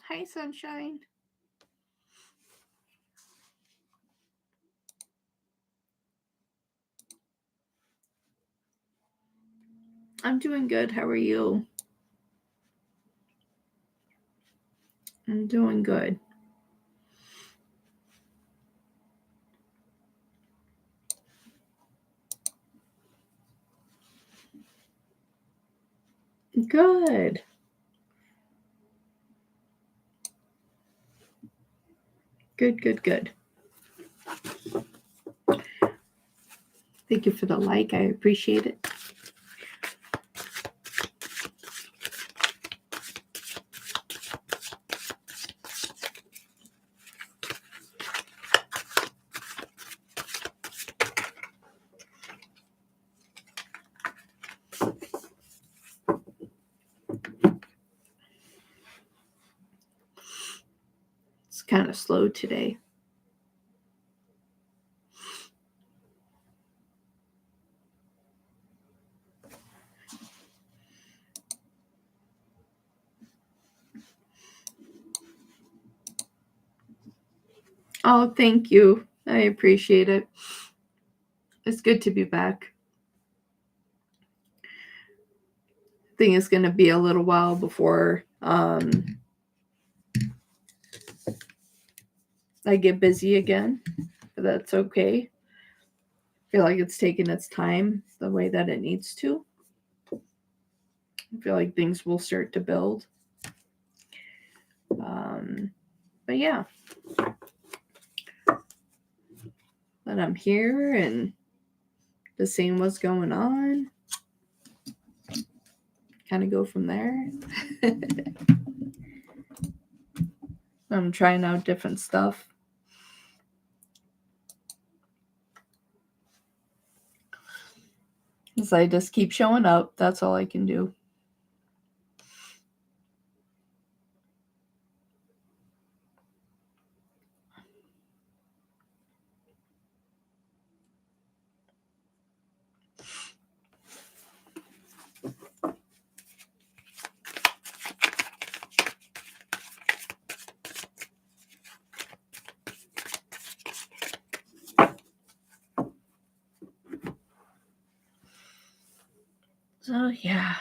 Hi, Sunshine. I'm doing good. How are you? I'm doing good. Good. Good, good, good. Thank you for the like. I appreciate it. It's kind of slow today. Oh, thank you. I appreciate it. It's good to be back. I think it's going to be a little while before I get busy again, but that's okay. I feel like it's taking its time the way that it needs to. I feel like things will start to build. But yeah, but I'm here and just seeing what's going on. kind of go from there. I'm trying out different stuff. As I just keep showing up, that's all I can do. So yeah.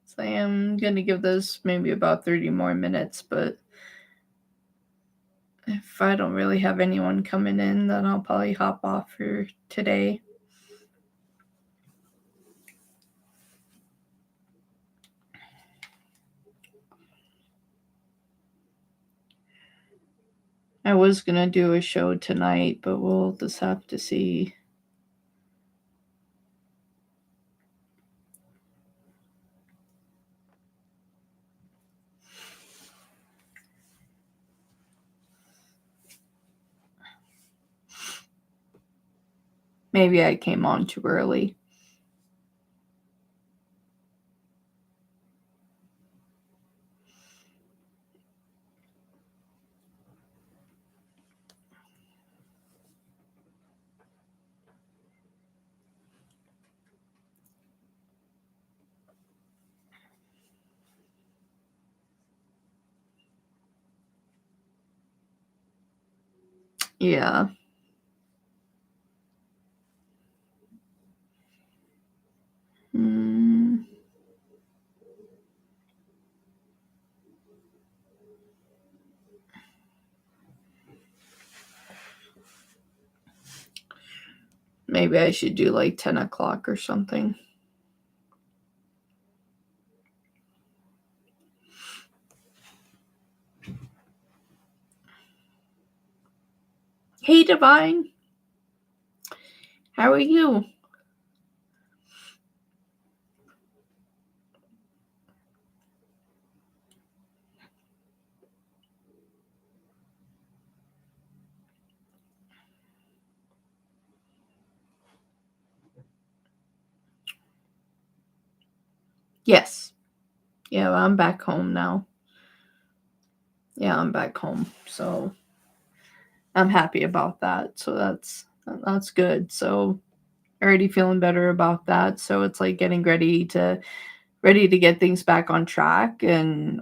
So I am going to give this maybe about 30 more minutes, but if I don't really have anyone coming in, then I'll probably hop off for today. I was going to do a show tonight, but we'll just have to see. Maybe I came on too early. Yeah. Maybe I should do like 10 o'clock or something. Hey, Divine. How are you? Yes. Yeah, I'm back home now. Yeah, I'm back home. So I'm happy about that. So that's good. So already feeling better about that. So it's like getting ready to get things back on track, and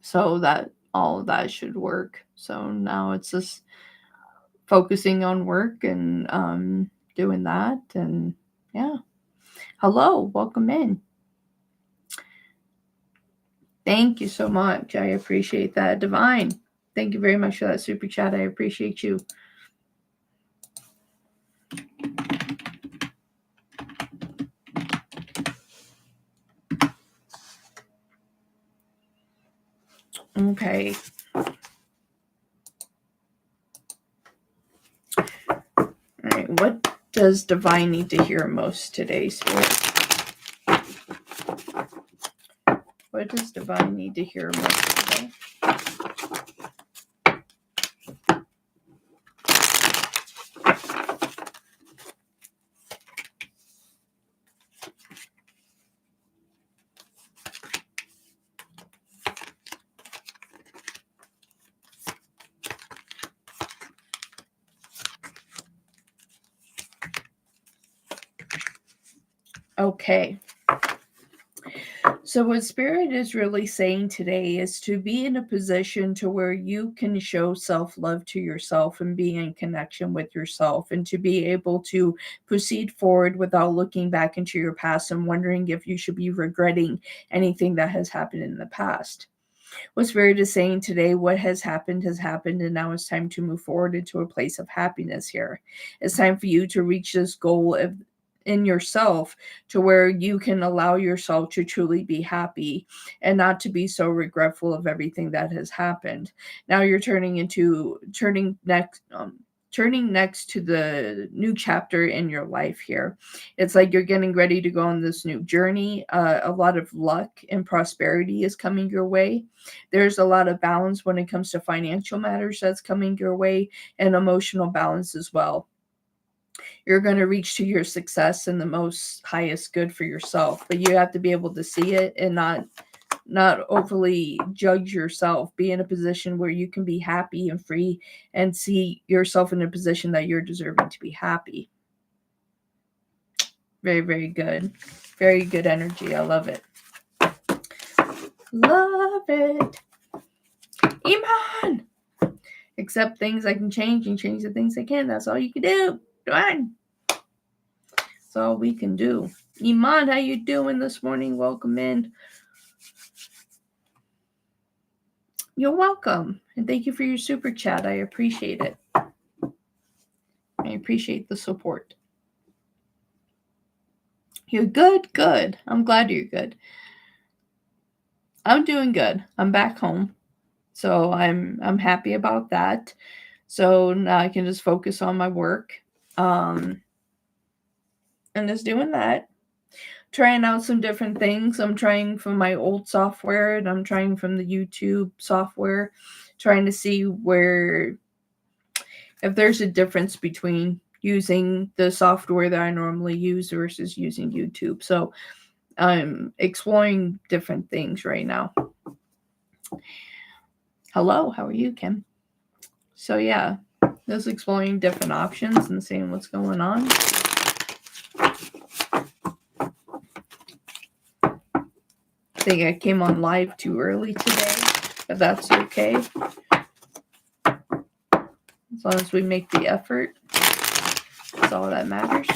so that all of that should work. So now it's just focusing on work and doing that, and yeah. Hello, welcome in. Thank you so much. I appreciate that. Divine, thank you very much for that super chat. I appreciate you. Okay. All right. What does Divine need to hear most today, Spirit? What does Divine need to hear most today? Okay. So what Spirit is really saying today is to be in a position to where you can show self-love to yourself and be in connection with yourself, and to be able to proceed forward without looking back into your past and wondering if you should be regretting anything that has happened in the past. What Spirit is saying today, what has happened, and now it's time to move forward into a place of happiness here. It's time for you to reach this goal in yourself, to where you can allow yourself to truly be happy and not to be so regretful of everything that has happened. Now you're turning turning next to the new chapter in your life here. It's like you're getting ready to go on this new journey. A lot of luck and prosperity is coming your way. There's a lot of balance when it comes to financial matters that's coming your way, and emotional balance as well. You're going to reach to your success and the most highest good for yourself, but you have to be able to see it and not overly judge yourself. Be in a position where you can be happy and free and see yourself in a position that you're deserving to be happy. Very, very good. Very good energy. I love it. Love it. Iman! Accept things I can change and change the things I can. That's all you can do. Done. That's all we can do. Iman, how you doing this morning? Welcome in. You're welcome. And thank you for your super chat. I appreciate it. I appreciate the support. You're good? Good. I'm glad you're good. I'm doing good. I'm back home. So I'm happy about that. So now I can just focus on my work. And just doing that. Trying out some different things. I'm trying from my old software and I'm trying from the YouTube software. Trying to see if there's a difference between using the software that I normally use versus using YouTube. So I'm exploring different things right now. Hello, how are you, Kim? So yeah, just exploring different options and seeing what's going on. I think I came on live too early today, but that's okay. As long as we make the effort, that's all that matters.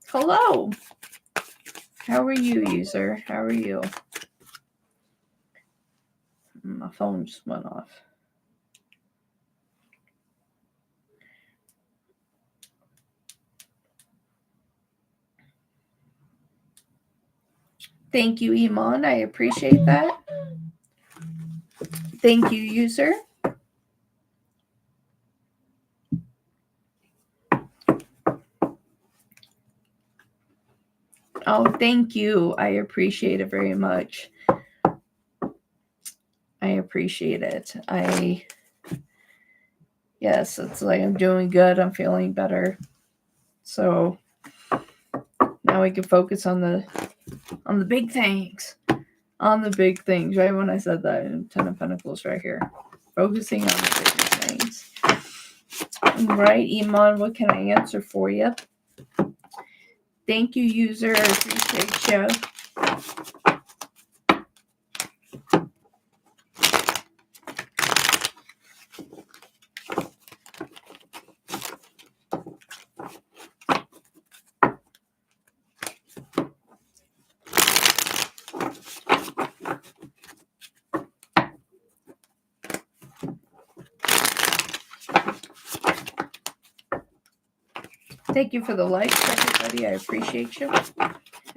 Hello. How are you, user? How are you? My phone just went off. Thank you, Iman. I appreciate that. Thank you, user. Oh, thank you. I appreciate it very much. I appreciate it. Yes, it's like I'm doing good. I'm feeling better. So now we can focus on the big things. On the big things. Right when I said that, in Ten of Pentacles right here. Focusing on the big things. Right, Iman, what can I answer for you? Thank you, user. I appreciate you. Thank you for the likes, everybody. I appreciate you.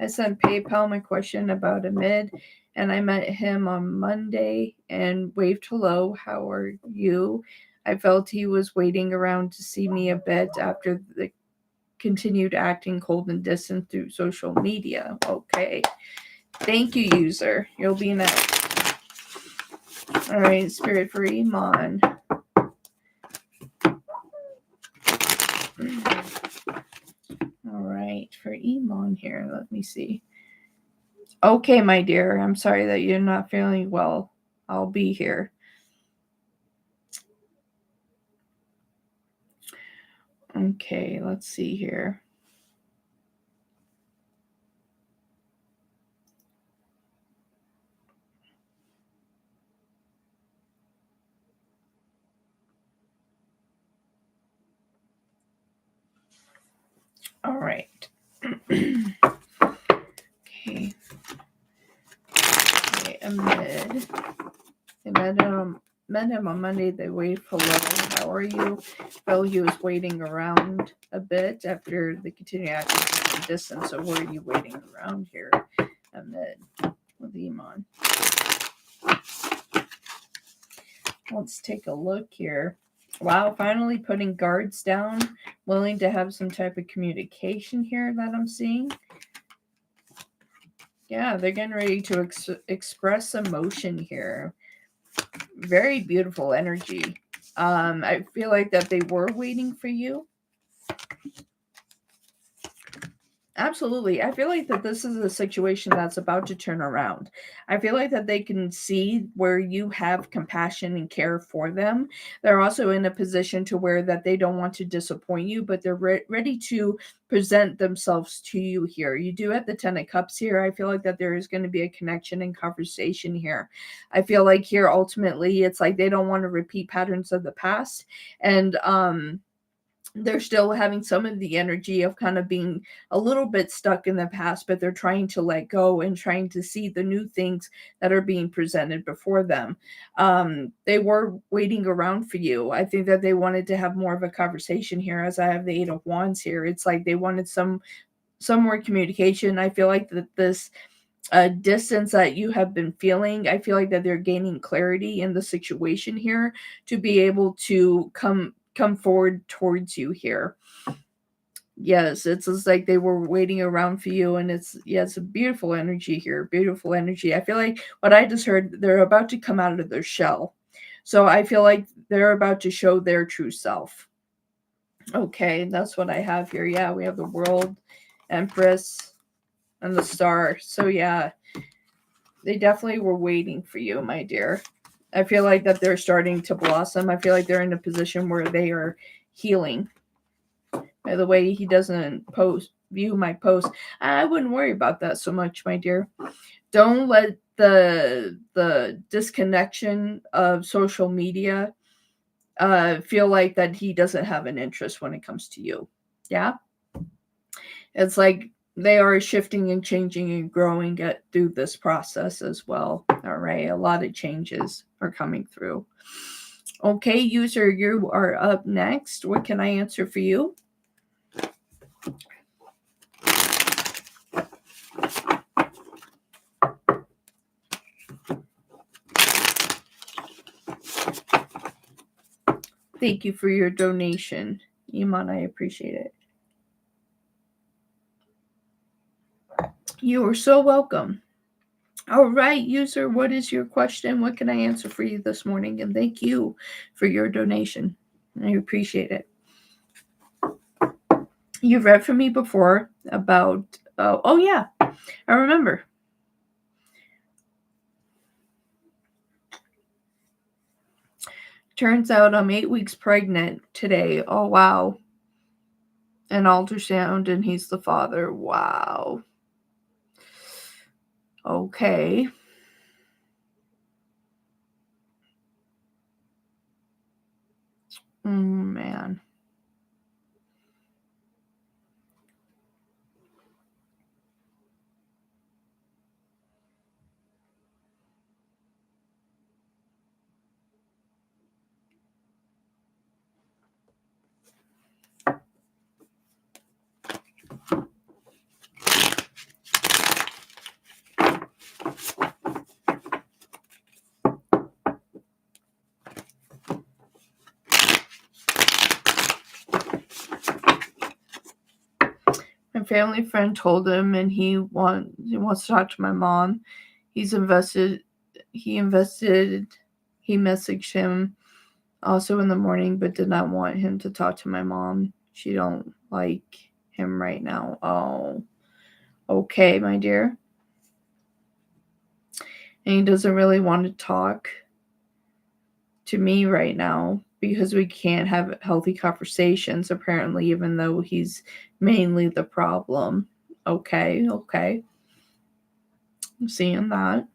I sent PayPal my question about Amid, and I met him on Monday and waved hello. How are you? I felt he was waiting around to see me a bit after the continued acting cold and distant through social media. Okay. Thank you, user. You'll be next. All right, Spirit for Iman. All right, for Iman here, let me see. Okay, my dear, I'm sorry that you're not feeling well. I'll be here. Okay, let's see here. All right. Okay. Okay, Amid. met him on Monday. They waved hello. How are you? Phil, he was waiting around a bit after the continued acquisition distance. So where are you waiting around here? Amid with Iman. Let's take a look here. Wow, finally putting guards down, willing to have some type of communication here that I'm seeing. Yeah, they're getting ready to express emotion here. Very beautiful energy. I feel like that they were waiting for you. Absolutely. I feel like that this is a situation that's about to turn around. I feel like that they can see where you have compassion and care for them. They're also in a position to where that they don't want to disappoint you, but they're ready to present themselves to you here. You do have the 10 of Cups here. I feel like that there is going to be a connection and conversation here. I feel like here ultimately it's like they don't want to repeat patterns of the past, and they're still having some of the energy of kind of being a little bit stuck in the past, but they're trying to let go and trying to see the new things that are being presented before them. They were waiting around for you. I think that they wanted to have more of a conversation here. As I have the 8 of Wands here, it's like they wanted some more communication. I feel like that this distance that you have been feeling, I feel like that they're gaining clarity in the situation here to be able to come forward towards you here. Yes, it's just like they were waiting around for you, and it's a beautiful energy here. Beautiful energy. I feel like what I just heard, they're about to come out of their shell. So I feel like they're about to show their true self. Okay, that's what I have here. Yeah, we have the World, Empress, and the Star. So yeah, they definitely were waiting for you, my dear. I feel like that they're starting to blossom. I feel like they're in a position where they are healing. By the way, he doesn't view my post. I wouldn't worry about that so much, my dear. Don't let the disconnection of social media feel like that he doesn't have an interest when it comes to you. Yeah? It's like they are shifting and changing and growing through this process as well. All right. A lot of changes are coming through. Okay, user, you are up next. What can I answer for you? Thank you for your donation, Iman. I appreciate it. You are so welcome. All right, user, what is your question? What can I answer for you this morning? And thank you for your donation. I appreciate it. You've read for me before about, oh yeah, I remember. Turns out I'm 8 weeks pregnant today. Oh, wow. An ultrasound, and he's the father. Wow. Okay. Man. My family friend told him, and he wants to talk to my mom. He messaged him also in the morning, but did not want him to talk to my mom. She don't like him right now. Oh, okay, my dear. And he doesn't really want to talk to me right now because we can't have healthy conversations, apparently, even though he's mainly the problem. Okay. I'm seeing that.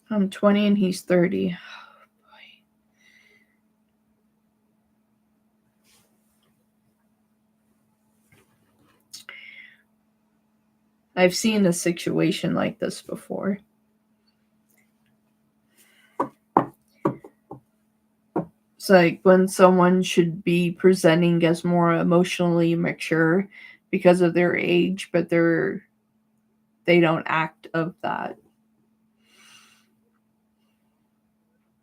I'm 20 and he's 30. Oh, boy. I've seen a situation like this before. It's like when someone should be presenting as more emotionally mature because of their age, but they don't act of that.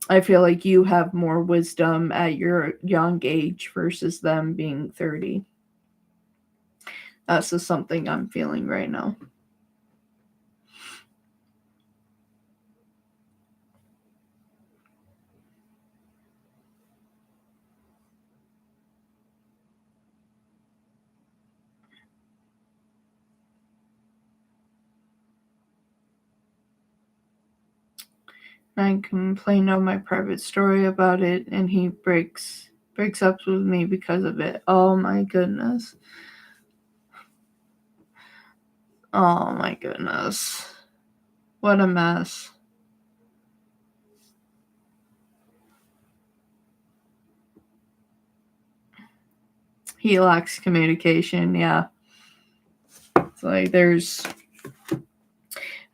I feel like you have more wisdom at your young age versus them being 30. That's just something I'm feeling right now. I complained on my private story about it, and he breaks up with me because of it. Oh my goodness. Oh my goodness. What a mess. He lacks communication, yeah. It's like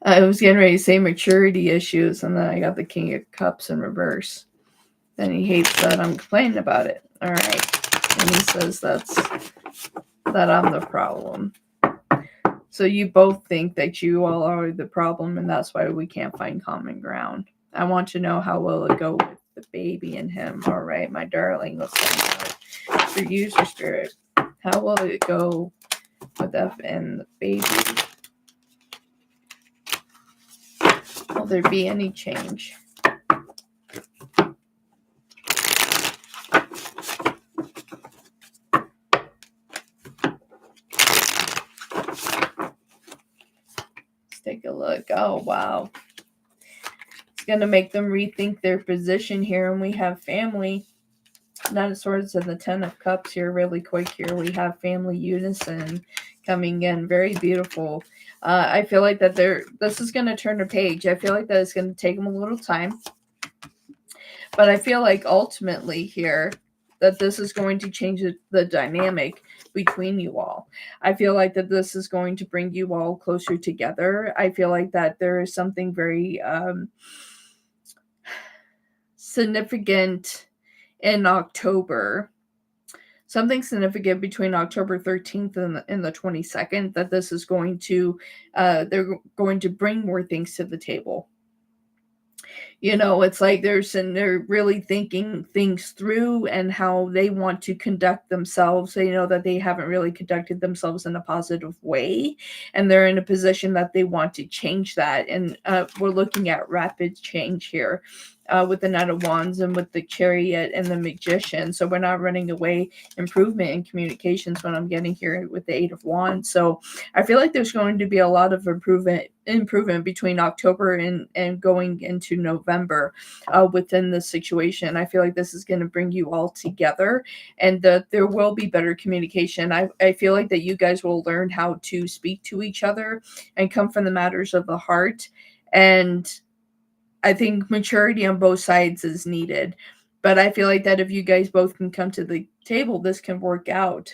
I was getting ready to say maturity issues, and then I got the King of Cups in reverse. Then he hates that I'm complaining about it. All right. And he says that I'm the problem. So you both think that you all are the problem, and that's why we can't find common ground. I want to know how will it go with the baby and him. All right, my darling, let's find out. For user spirit, how will it go with F and the baby? Will there be any change? Let's take a look. Oh, wow. It's going to make them rethink their position here, and we have family. Nine of Swords and the Ten of Cups here really quick here. We have family unison coming in. Very beautiful. I feel like that this is going to turn a page. I feel like that it's going to take them a little time. But I feel like ultimately here that this is going to change the dynamic between you all. I feel like that this is going to bring you all closer together. I feel like that there is something very significant in October, something significant between October 13th and the 22nd, that this is going to, they're going to bring more things to the table. You know, it's like they're really thinking things through and how they want to conduct themselves. They know that they haven't really conducted themselves in a positive way, and they're in a position that they want to change that. And we're looking at rapid change here. With the Knight of Wands and with the Chariot and the Magician. So we're not running away. Improvement in communications when I'm getting here with the Eight of Wands. So I feel like there's going to be a lot of improvement between October and going into November within this situation. I feel like this is going to bring you all together, and that there will be better communication. I feel like that you guys will learn how to speak to each other and come from the matters of the heart. And I think maturity on both sides is needed. But I feel like that if you guys both can come to the table, this can work out.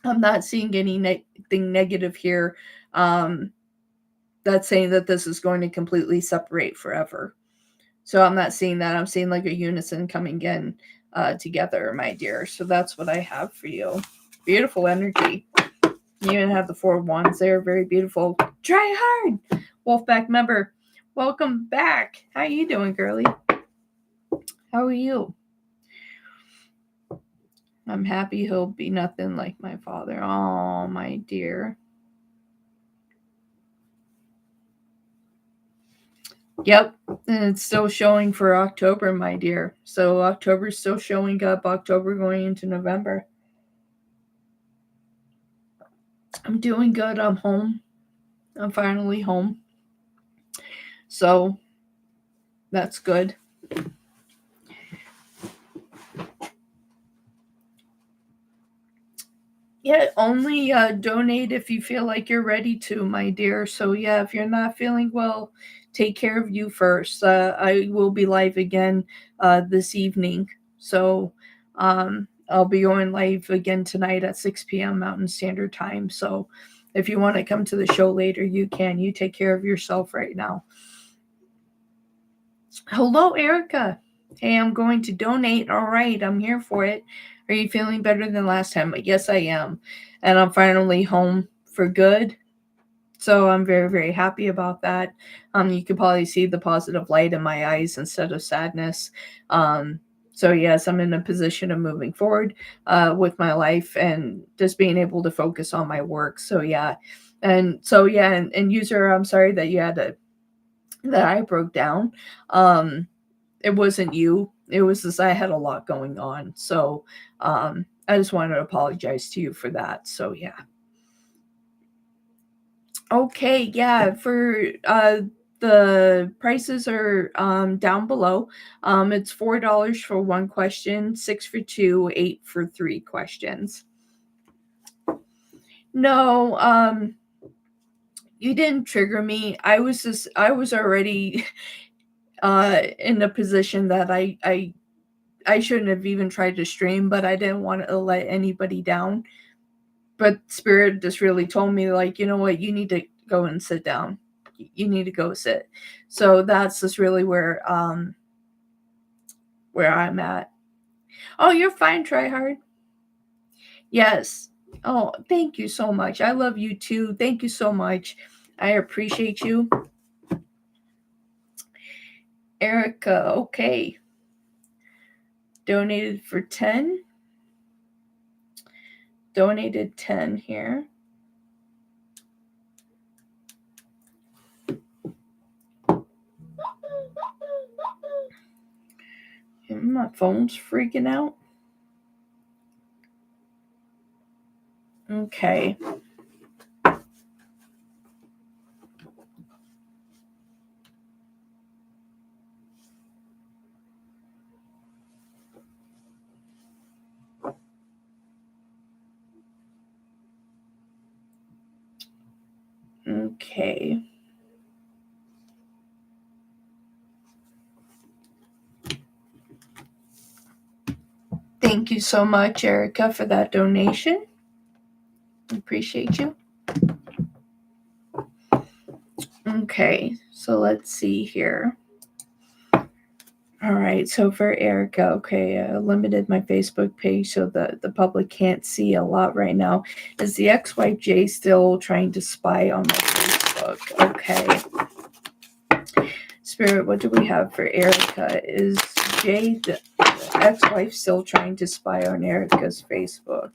I'm not seeing anything negative here that's saying that this is going to completely separate forever. So I'm not seeing that. I'm seeing like a unison coming in together, my dear. So that's what I have for you. Beautiful energy. You even have the Four of Wands there. Very beautiful. Try hard. Wolfpack member. Welcome back. How you doing, girly? How are you? I'm happy he'll be nothing like my father. Oh, my dear. Yep, and it's still showing for October, my dear. So October's still showing up. October going into November. I'm doing good. I'm home. I'm finally home. So that's good. Yeah, only donate if you feel like you're ready to, my dear. So, yeah, if you're not feeling well, take care of you first. I will be live again this evening. So, I'll be going live again tonight at 6 p.m. Mountain Standard Time. So, If you want to come to the show later, you can. You take care of yourself right now. Hello, Erica. Hey, I'm going to donate. All right, I'm here for it. Are you feeling better than last time? Yes, I am. And I'm finally home for good. So I'm very, very happy about that. You can probably see the positive light in my eyes instead of sadness. So yes, I'm in a position of moving forward with my life and just being able to focus on my work. So yeah. And user, I'm sorry that you had to that I broke down. It wasn't you. It was just I had a lot going on. So I just wanted to apologize to you for that. So yeah. Okay, yeah, for the prices are down below. It's $4 for one question, 6 for two, 8 for three questions. No, you didn't trigger me. I was already in a position that I shouldn't have even tried to stream, but I didn't want to let anybody down. But Spirit just really told me, like, you know what, you need to go and sit down. You need to go sit. So that's just really where I'm at. Oh, you're fine, try hard. Yes. Oh, thank you so much. I love you too. Thank you so much. I appreciate you. Erica, okay. Donated for 10. Donated 10 here. My phone's freaking out. Okay. Okay. Thank you so much, Erica, for that donation. Appreciate you. Okay, so let's see here. All right, so for Erica, okay, I limited my Facebook page so that the public can't see a lot right now. Is the ex-wife Jay still trying to spy on my Facebook? Okay. Spirit, what do we have for Erica? Is Jay, the ex-wife, still trying to spy on Erica's Facebook?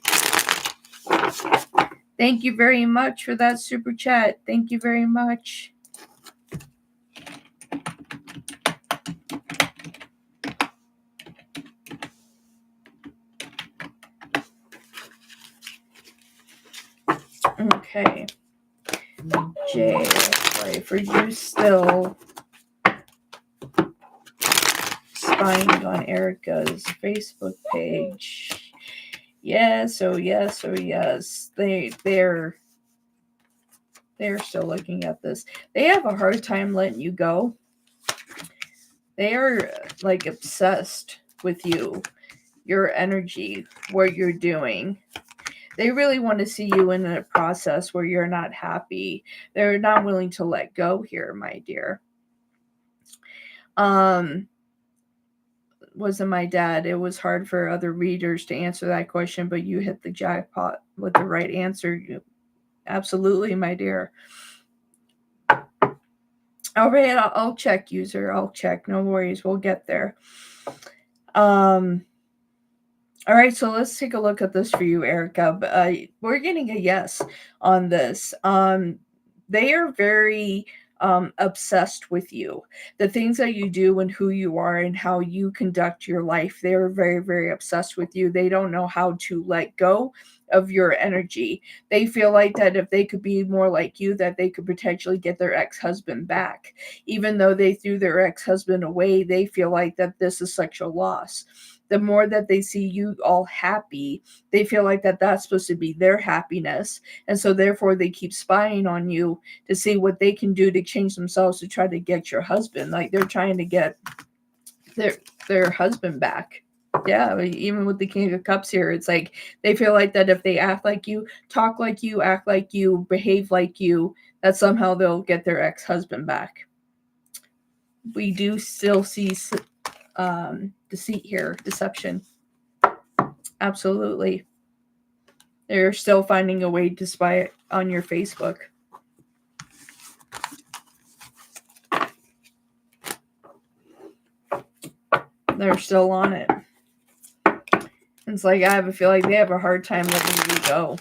Thank you very much for that super chat. Thank you very much. Okay. Jay, ex-wife, are you still spying on Erica's Facebook page? Yes, oh yes, oh yes. They're still looking at this. They have a hard time letting you go. They are like obsessed with you, your energy, what you're doing. They really want to see you in a process where you're not happy. They're not willing to let go here, my dear. Wasn't my dad. It was hard for other readers to answer that question, but you hit the jackpot with the right answer. Absolutely, my dear. All right, I'll check, user. I'll check. No worries. We'll get there. All right, so let's take a look at this for you, Erica. We're getting a yes on this. They are very obsessed with you. The things that you do and who you are and how you conduct your life, they are very, very obsessed with you. They don't know how to let go of your energy. They feel like that if they could be more like you, that they could potentially get their ex-husband back. Even though they threw their ex-husband away, they feel like that this is such a loss. The more that they see you all happy, they feel like that that's supposed to be their happiness. And so therefore they keep spying on you to see what they can do to change themselves to try to get your husband. Like they're trying to get their husband back. Yeah, even with the King of Cups here, it's like they feel like that if they act like you, talk like you, act like you, behave like you, that somehow they'll get their ex-husband back. We do still see deceit here, deception. Absolutely. They're still finding a way to spy on your Facebook. They're still on it. It's like I have a feel like they have a hard time letting you go.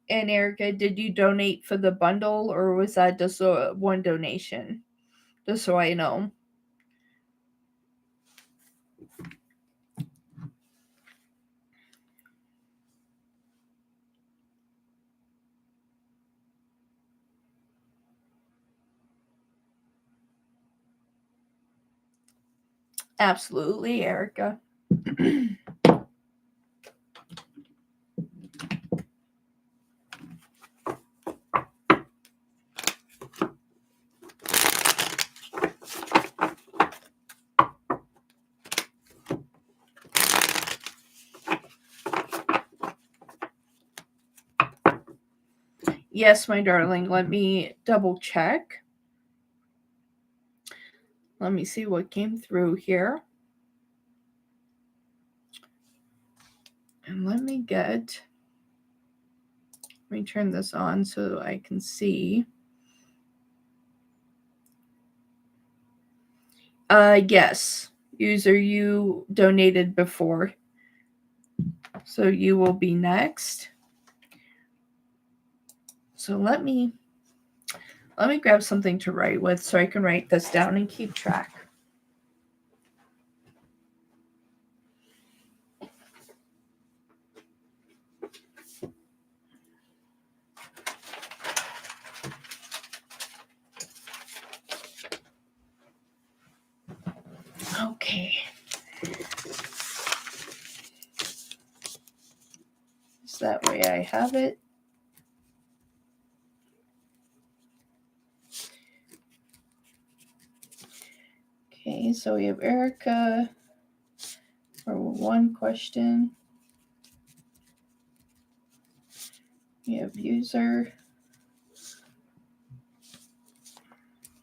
And Erica, did you donate for the bundle, or was that just one donation? Just so I know. Absolutely, Erica. Yes, my darling. Let me double check. Let me see what came through here. And let me turn this on so I can see. Yes. User, you donated before. So you will be next. So let me grab something to write with so I can write this down and keep track. Okay. So that way I have it. Okay, so we have Erica for one question. We have user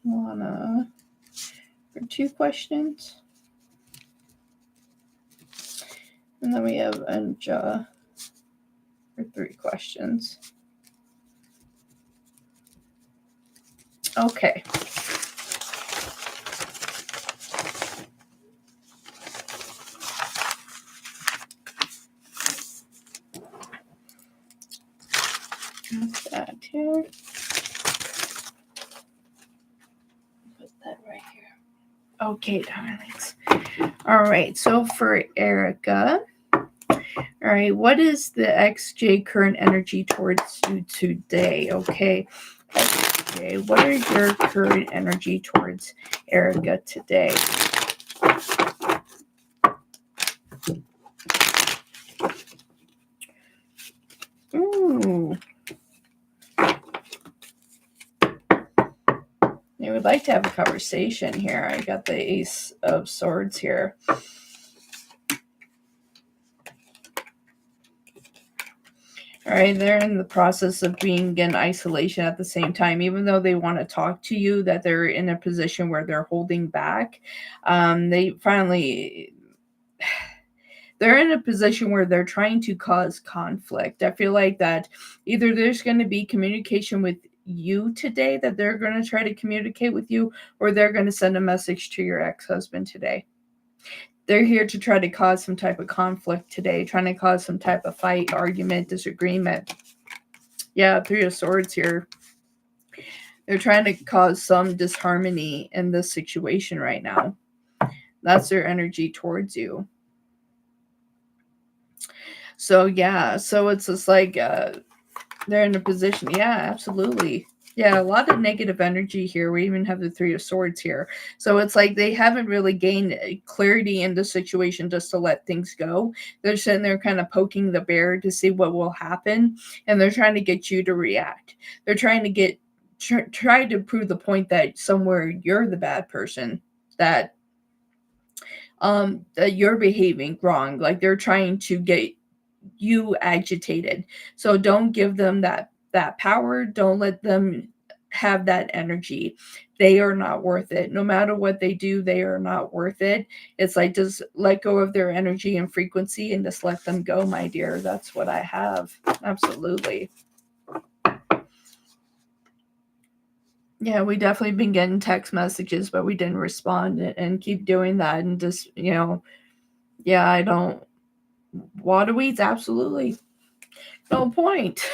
Lana for 2 questions. And then we have Anja for 3 questions. Okay. Put that here. Put that right here. Okay, darlings. All right, so for Erica, all right, what is the XJ current energy towards you today? Okay, XJ, what are your current energy towards Erica today? Ooh. I would like to have a conversation here. I got the Ace of Swords here. All right, they're in the process of being in isolation at the same time, even though they want to talk to you, that they're in a position where they're holding back. They're in a position where they're trying to cause conflict. I feel like that either there's going to be communication with you today, that they're going to try to communicate with you, or they're going to send a message to your ex-husband today. They're here to try to cause some type of conflict today, trying to cause some type of fight, argument, disagreement. Yeah, 3 of Swords here. They're trying to cause some disharmony in this situation right now. That's their energy towards you. So, yeah. So it's just like they're in a position. Yeah, absolutely. Yeah, a lot of negative energy here. We even have the Three of Swords here. So it's like they haven't really gained clarity in the situation just to let things go. They're sitting there kind of poking the bear to see what will happen, and they're trying to get you to react. They're trying to try to prove the point that somewhere you're the bad person, that that you're behaving wrong. Like they're trying to get you agitated. So don't give them that power. Don't let them have that energy. They are not worth it. No matter what they do, they are not worth it. It's like just let go of their energy and frequency and just let them go, my dear. That's what I have. Absolutely. Yeah, we definitely been getting text messages, but we didn't respond and keep doing that and just, yeah, I don't water weeds, absolutely. No point.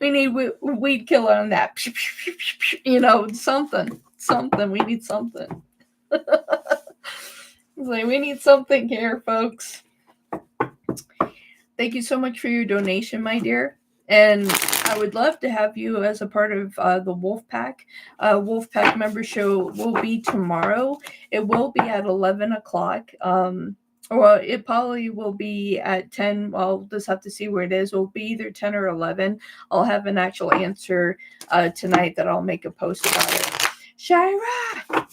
We need weed killer on that. Something. We need something. Like we need something here, folks. Thank you so much for your donation, my dear. And I would love to have you as a part of the Wolfpack. Wolfpack member show will be tomorrow. It will be at 11 o'clock. Well, it probably will be at 10. I'll just have to see where it is. It will be either 10 or 11. I'll have an actual answer tonight that I'll make a post about it. Shira!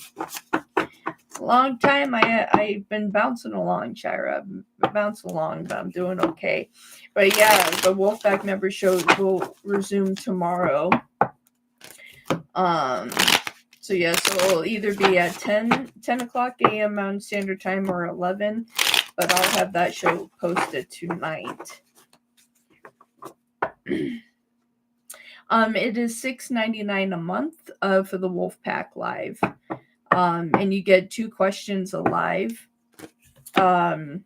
Long time. I've been bouncing along, Shira. Bouncing along, but I'm doing okay. But yeah, the Wolfpack member show will resume tomorrow. So yeah, so it'll either be at 10 o'clock a.m. Mountain Standard Time or 11, but I'll have that show posted tonight. It is $6.99 a month for the Wolfpack Live. And you get 2 questions alive. And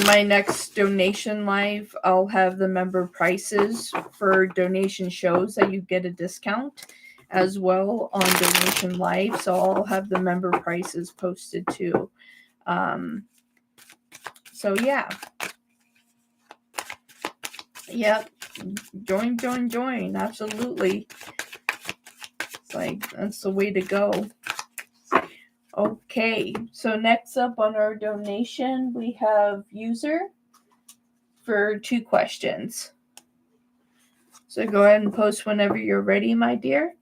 my next donation live, I'll have the member prices for donation shows that you get a discount as well on donation live. So I'll have the member prices posted too. So yeah. Yep. Join. Absolutely. It's like, that's the way to go. Okay, so next up on our donation, we have user for 2 questions. So go ahead and post whenever you're ready, my dear.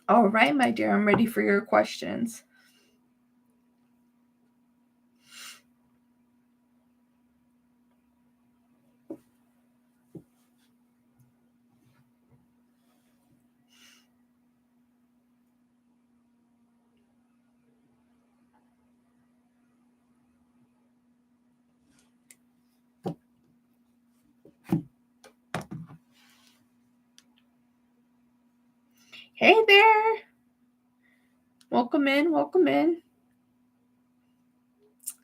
All right, my dear, I'm ready for your questions. Hey there. Welcome in.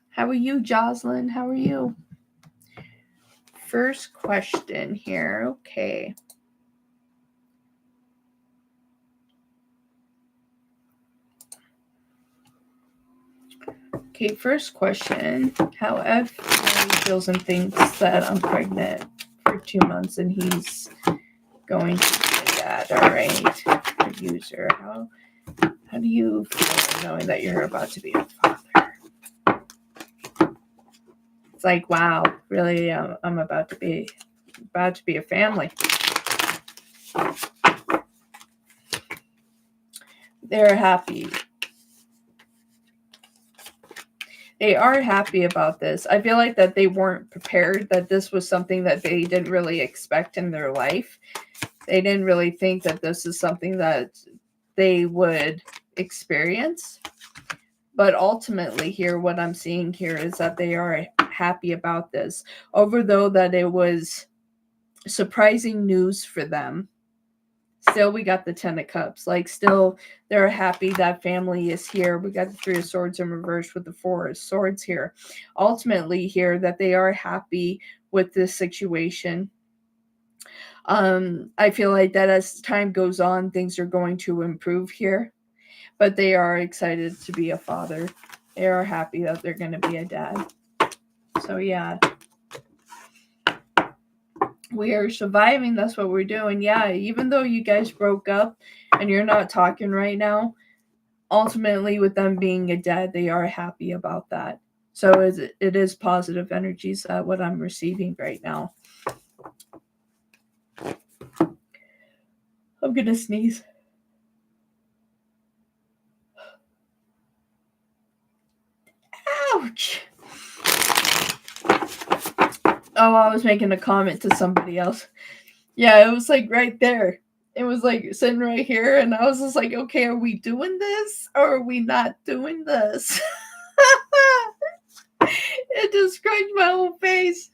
How are you, Jocelyn? How are you? First question here. Okay. Okay, first question. How F feels and thinks that I'm pregnant for 2 months and he's going to be a dad. All right. Good user. How do you feel knowing that you're about to be a father? It's like, wow, really, I'm about to be a family. They're happy. They are happy about this. I feel like that they weren't prepared, that this was something that they didn't really expect in their life. They didn't really think that this is something that they would experience. But ultimately here, what I'm seeing here is that they are happy about this. Although that it was surprising news for them, still we got the 10 of cups. Like still they're happy that family is here. We got the 3 of swords in reverse with the 4 of swords here. Ultimately here, that they are happy with this situation. I feel like that as time goes on, things are going to improve here, but they are excited to be a father. They are happy that they're going to be a dad. So yeah, we are surviving. That's what we're doing. Yeah, even though you guys broke up and you're not talking right now, ultimately with them being a dad, they are happy about that. So it is positive energies what I'm receiving right now. I'm gonna sneeze. Ouch. Oh, I was making a comment to somebody else. Yeah, it was like right there. It was like sitting right here, and I was just like, okay, are we doing this or are we not doing this? It just scratched my whole face.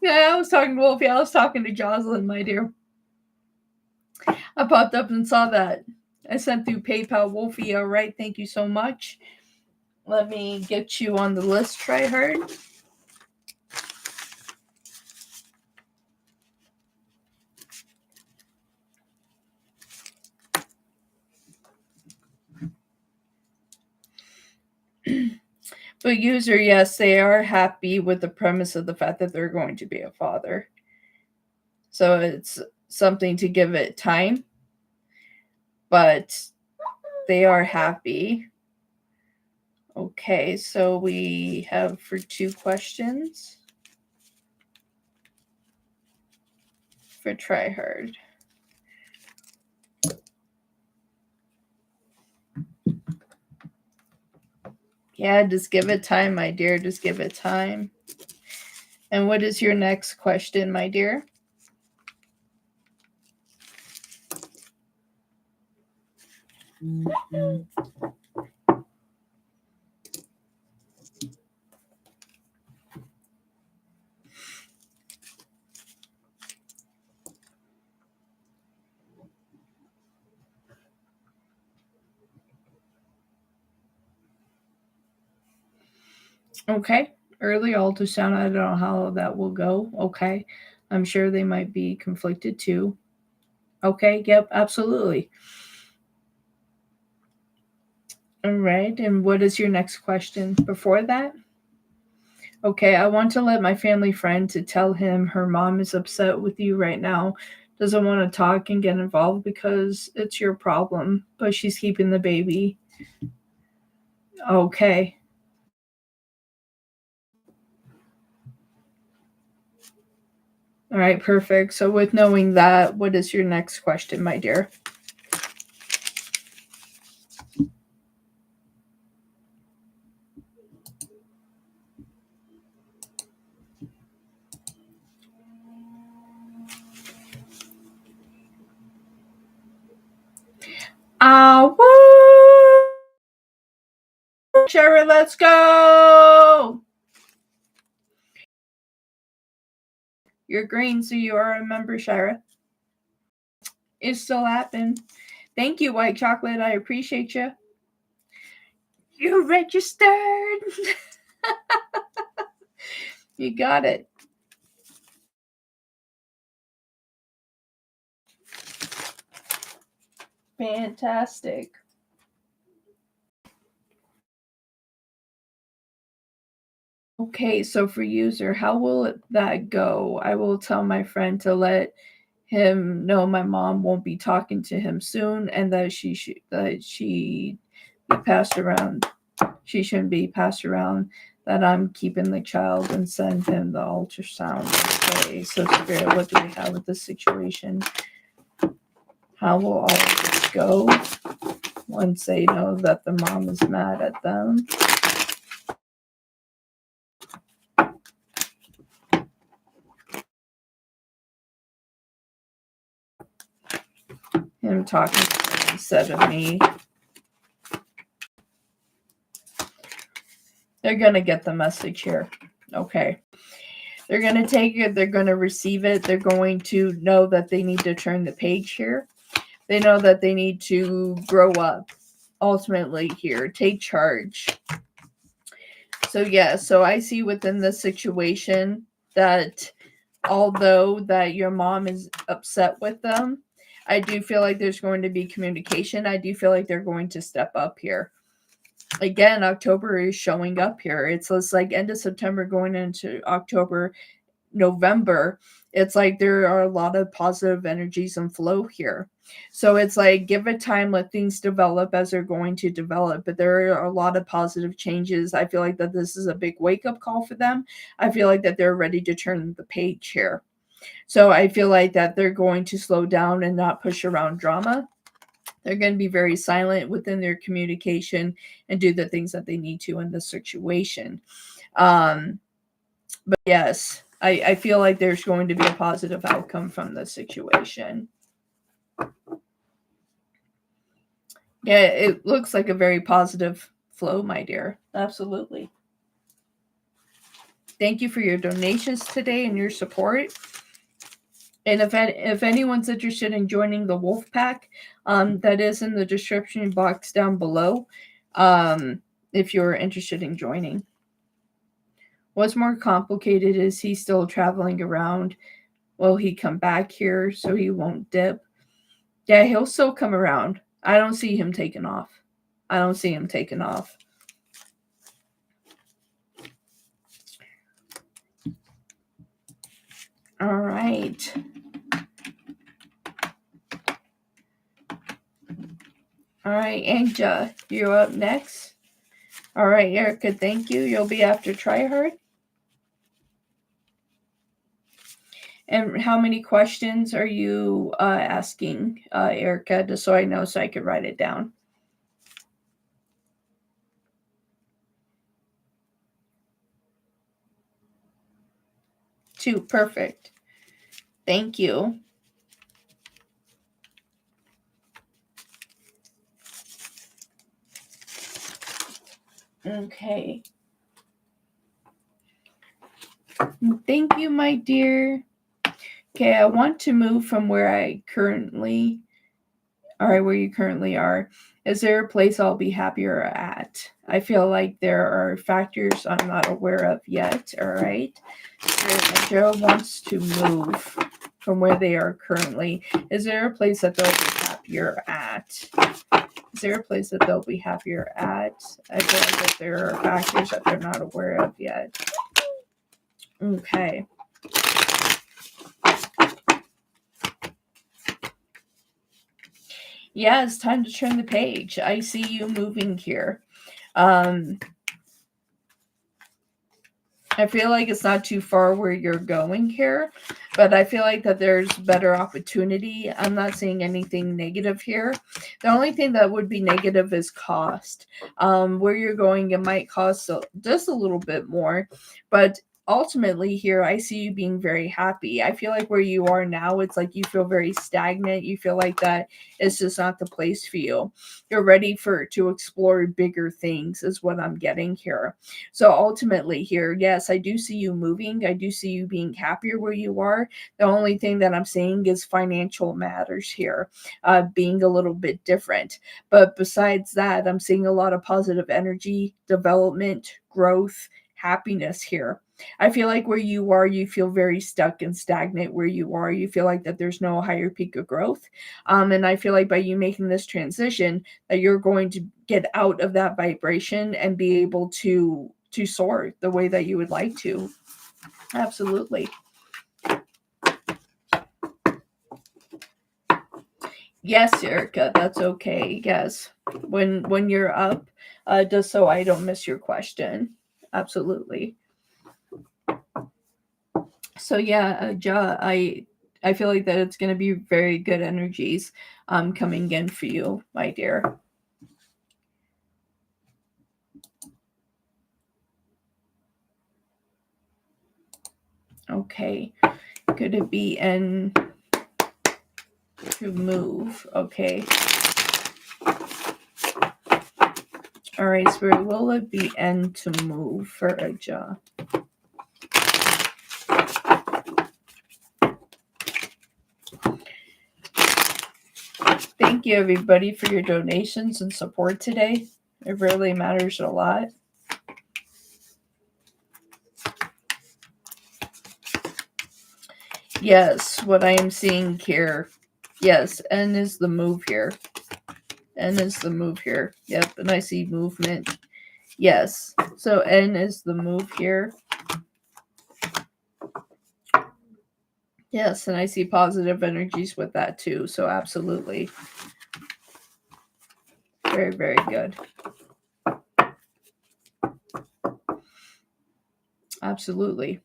Yeah, I was talking to Wolfie. I was talking to Jocelyn, my dear. I popped up and saw that. I sent through PayPal. Wolfie, all right. Thank you so much. Let me get you on the list, Try Hard. But user, yes, they are happy with the premise of the fact that they're going to be a father. So it's something to give it time. But they are happy. Okay, so we have for 2 questions for Try Hard. Yeah, just give it time, my dear. Just give it time. And what is your next question, my dear? Okay. Early ultrasound. I don't know how that will go. Okay. I'm sure they might be conflicted too. Okay. Yep. Absolutely. All right. And what is your next question before that? Okay. I want to let my family friend to tell him her mom is upset with you right now. Doesn't want to talk and get involved because it's your problem, but she's keeping the baby. Okay. All right, perfect. So with knowing that, what is your next question, my dear? Woo! Shara, let's go! You're green, so you are a member, Shara. It's still happening. Thank you, White Chocolate. I appreciate you. You registered. You got it. Fantastic. Okay, so for user, how will that go? I will tell my friend to let him know my mom won't be talking to him soon, and that she be passed around. She shouldn't be passed around. That I'm keeping the child and send him the ultrasound. Okay, so Spirit, what do we have with this situation? How will all of this go once they know that the mom is mad at them? Him talking to me instead of me. They're going to get the message here. Okay. They're going to take it. They're going to receive it. They're going to know that they need to turn the page here. They know that they need to grow up ultimately here. Take charge. So, yeah. So I see within this situation that although that your mom is upset with them, I do feel like there's going to be communication. I do feel like they're going to step up here. again, October is showing up here. It's like end of September going into October, November. It's like there are a lot of positive energies and flow here. So it's like give it time, let things develop as they're going to develop. But there are a lot of positive changes. I feel like that this is a big wake up call for them. I feel like that they're ready to turn the page here. So I feel like that they're going to slow down and not push around drama. They're going to be very silent within their communication and do the things that they need to in this situation. But yes, I feel like there's going to be a positive outcome from this situation. Yeah, it looks like a very positive flow, my dear. Absolutely. Thank you for your donations today and your support. And if anyone's interested in joining the Wolf Pack, that is in the description box down below. If you're interested in joining. What's more complicated is he still traveling around. Will he come back here so he won't dip? Yeah, he'll still come around. I don't see him taking off. I don't see him taking off. All right. All right, Anja, you're up next. All right, Erica, thank you. You'll be after Tryhard. And how many questions are you asking, Erica, just so I know so I could write it down? 2, perfect. Thank you. Okay. Thank you, my dear. Okay, I want to move from where you currently are. Is there a place I'll be happier at? I feel like there are factors I'm not aware of yet. All right. Joe wants to move from where they are currently. Is there a place that they'll be happier at? Is there a place that they'll be happier at? I feel like that there are factors that they're not aware of yet. Okay. Yeah, it's time to turn the page. I see you moving here. I feel like it's not too far where you're going here, but I feel like that there's better opportunity. I'm not seeing anything negative here. The only thing that would be negative is cost. Where you're going, it might cost just a little bit more, but ultimately here I see you being very happy. I feel like where you are now, it's like you feel very stagnant. You feel like that it's just not the place for you. You're ready to explore bigger things is what I'm getting here. So ultimately here, yes, I do see you moving. I do see you being happier where you are. The only thing that I'm seeing is financial matters here, being a little bit different. But besides that, I'm seeing a lot of positive energy, development, growth, happiness here. I feel like where you are, you feel very stuck and stagnant where you are. You feel like that there's no higher peak of growth. And I feel like by you making this transition, that you're going to get out of that vibration and be able to soar the way that you would like to. Absolutely. Yes, Erica, that's okay. Yes. When you're up, just so I don't miss your question. Absolutely. So yeah, Ja, I feel like that it's going to be very good energies coming in for you, my dear. Okay. Could it be in to move? Okay. All right, Spirit, will it be N to move for a Ja? Thank you, everybody, for your donations and support today. It really matters a lot. Yes, what I am seeing here. Yes, N is the move here. N is the move here. Yep, and I see movement. Yes. So N is the move here. Yes, and I see positive energies with that too. So absolutely. Very, very good. Absolutely.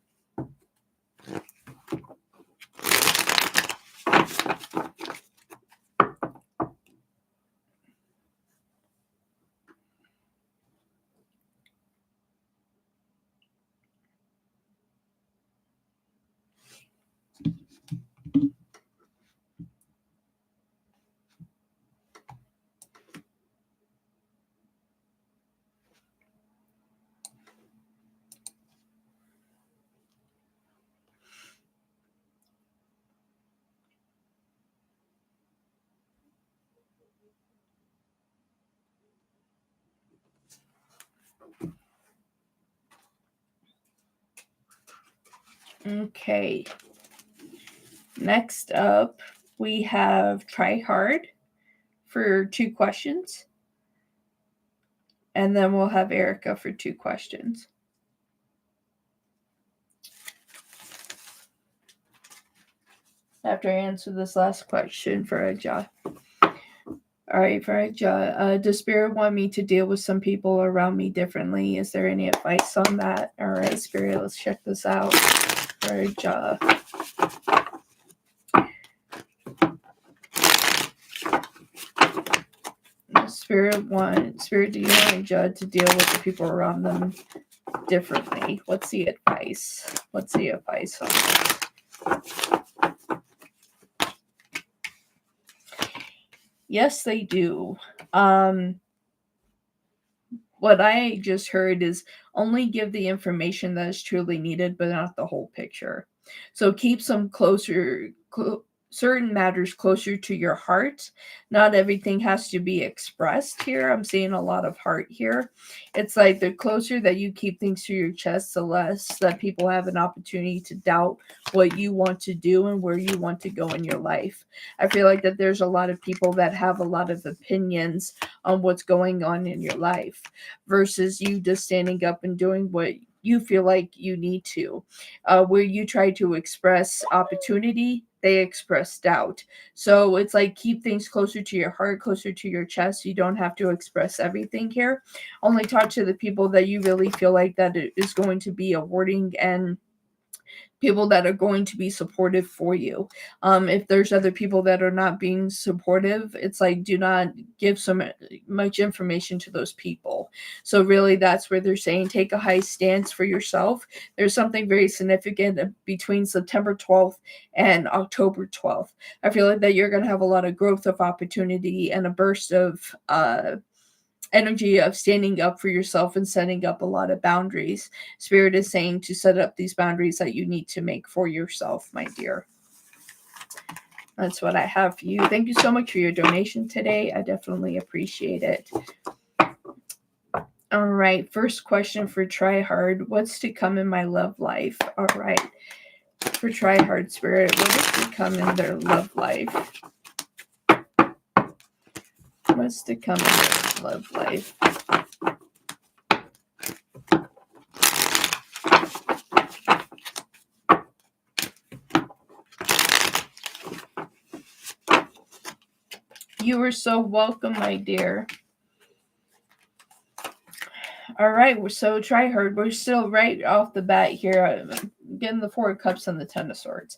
Okay. Next up, we have Try Hard for 2 questions. And then we'll have Erica for 2 questions. After I answer this last question for Egja. All right, for Egja, does Spirit want me to deal with some people around me differently? Is there any advice on that? All right, Spirit, let's check this out. For Egja. Spirit, do you want Egja to deal with the people around them differently? What's the advice? What's the advice on that? Yes, they do. What I just heard is only give the information that is truly needed, but not the whole picture. So keep some certain matters closer to your heart. Not everything has to be expressed here. I'm seeing a lot of heart here. It's like the closer that you keep things to your chest, the less that people have an opportunity to doubt what you want to do and where you want to go in your life. I feel like that there's a lot of people that have a lot of opinions on what's going on in your life versus you just standing up and doing what you feel like you need to. Where you try to express opportunity, they express doubt. So it's like keep things closer to your heart, closer to your chest. You don't have to express everything here. Only talk to the people that you really feel like that it is going to be awarding and people that are going to be supportive for you. If there's other people that are not being supportive, it's like do not give so much information to those people. So really that's where they're saying take a high stance for yourself. There's something very significant between September 12th and October 12th. I feel like that you're going to have a lot of growth of opportunity and a burst of energy of standing up for yourself and setting up a lot of boundaries. Spirit is saying to set up these boundaries that you need to make for yourself, my dear. That's what I have for you. Thank you so much for your donation today. I definitely appreciate it. All right. First question for Try Hard. What's to come in my love life? All right. For Try Hard Spirit, what is to come in their love life? What's to come in their love life? You are so welcome, my dear. All right, so Try Hard. We're still right off the bat here, getting the 4 of Cups and the 10 of Swords.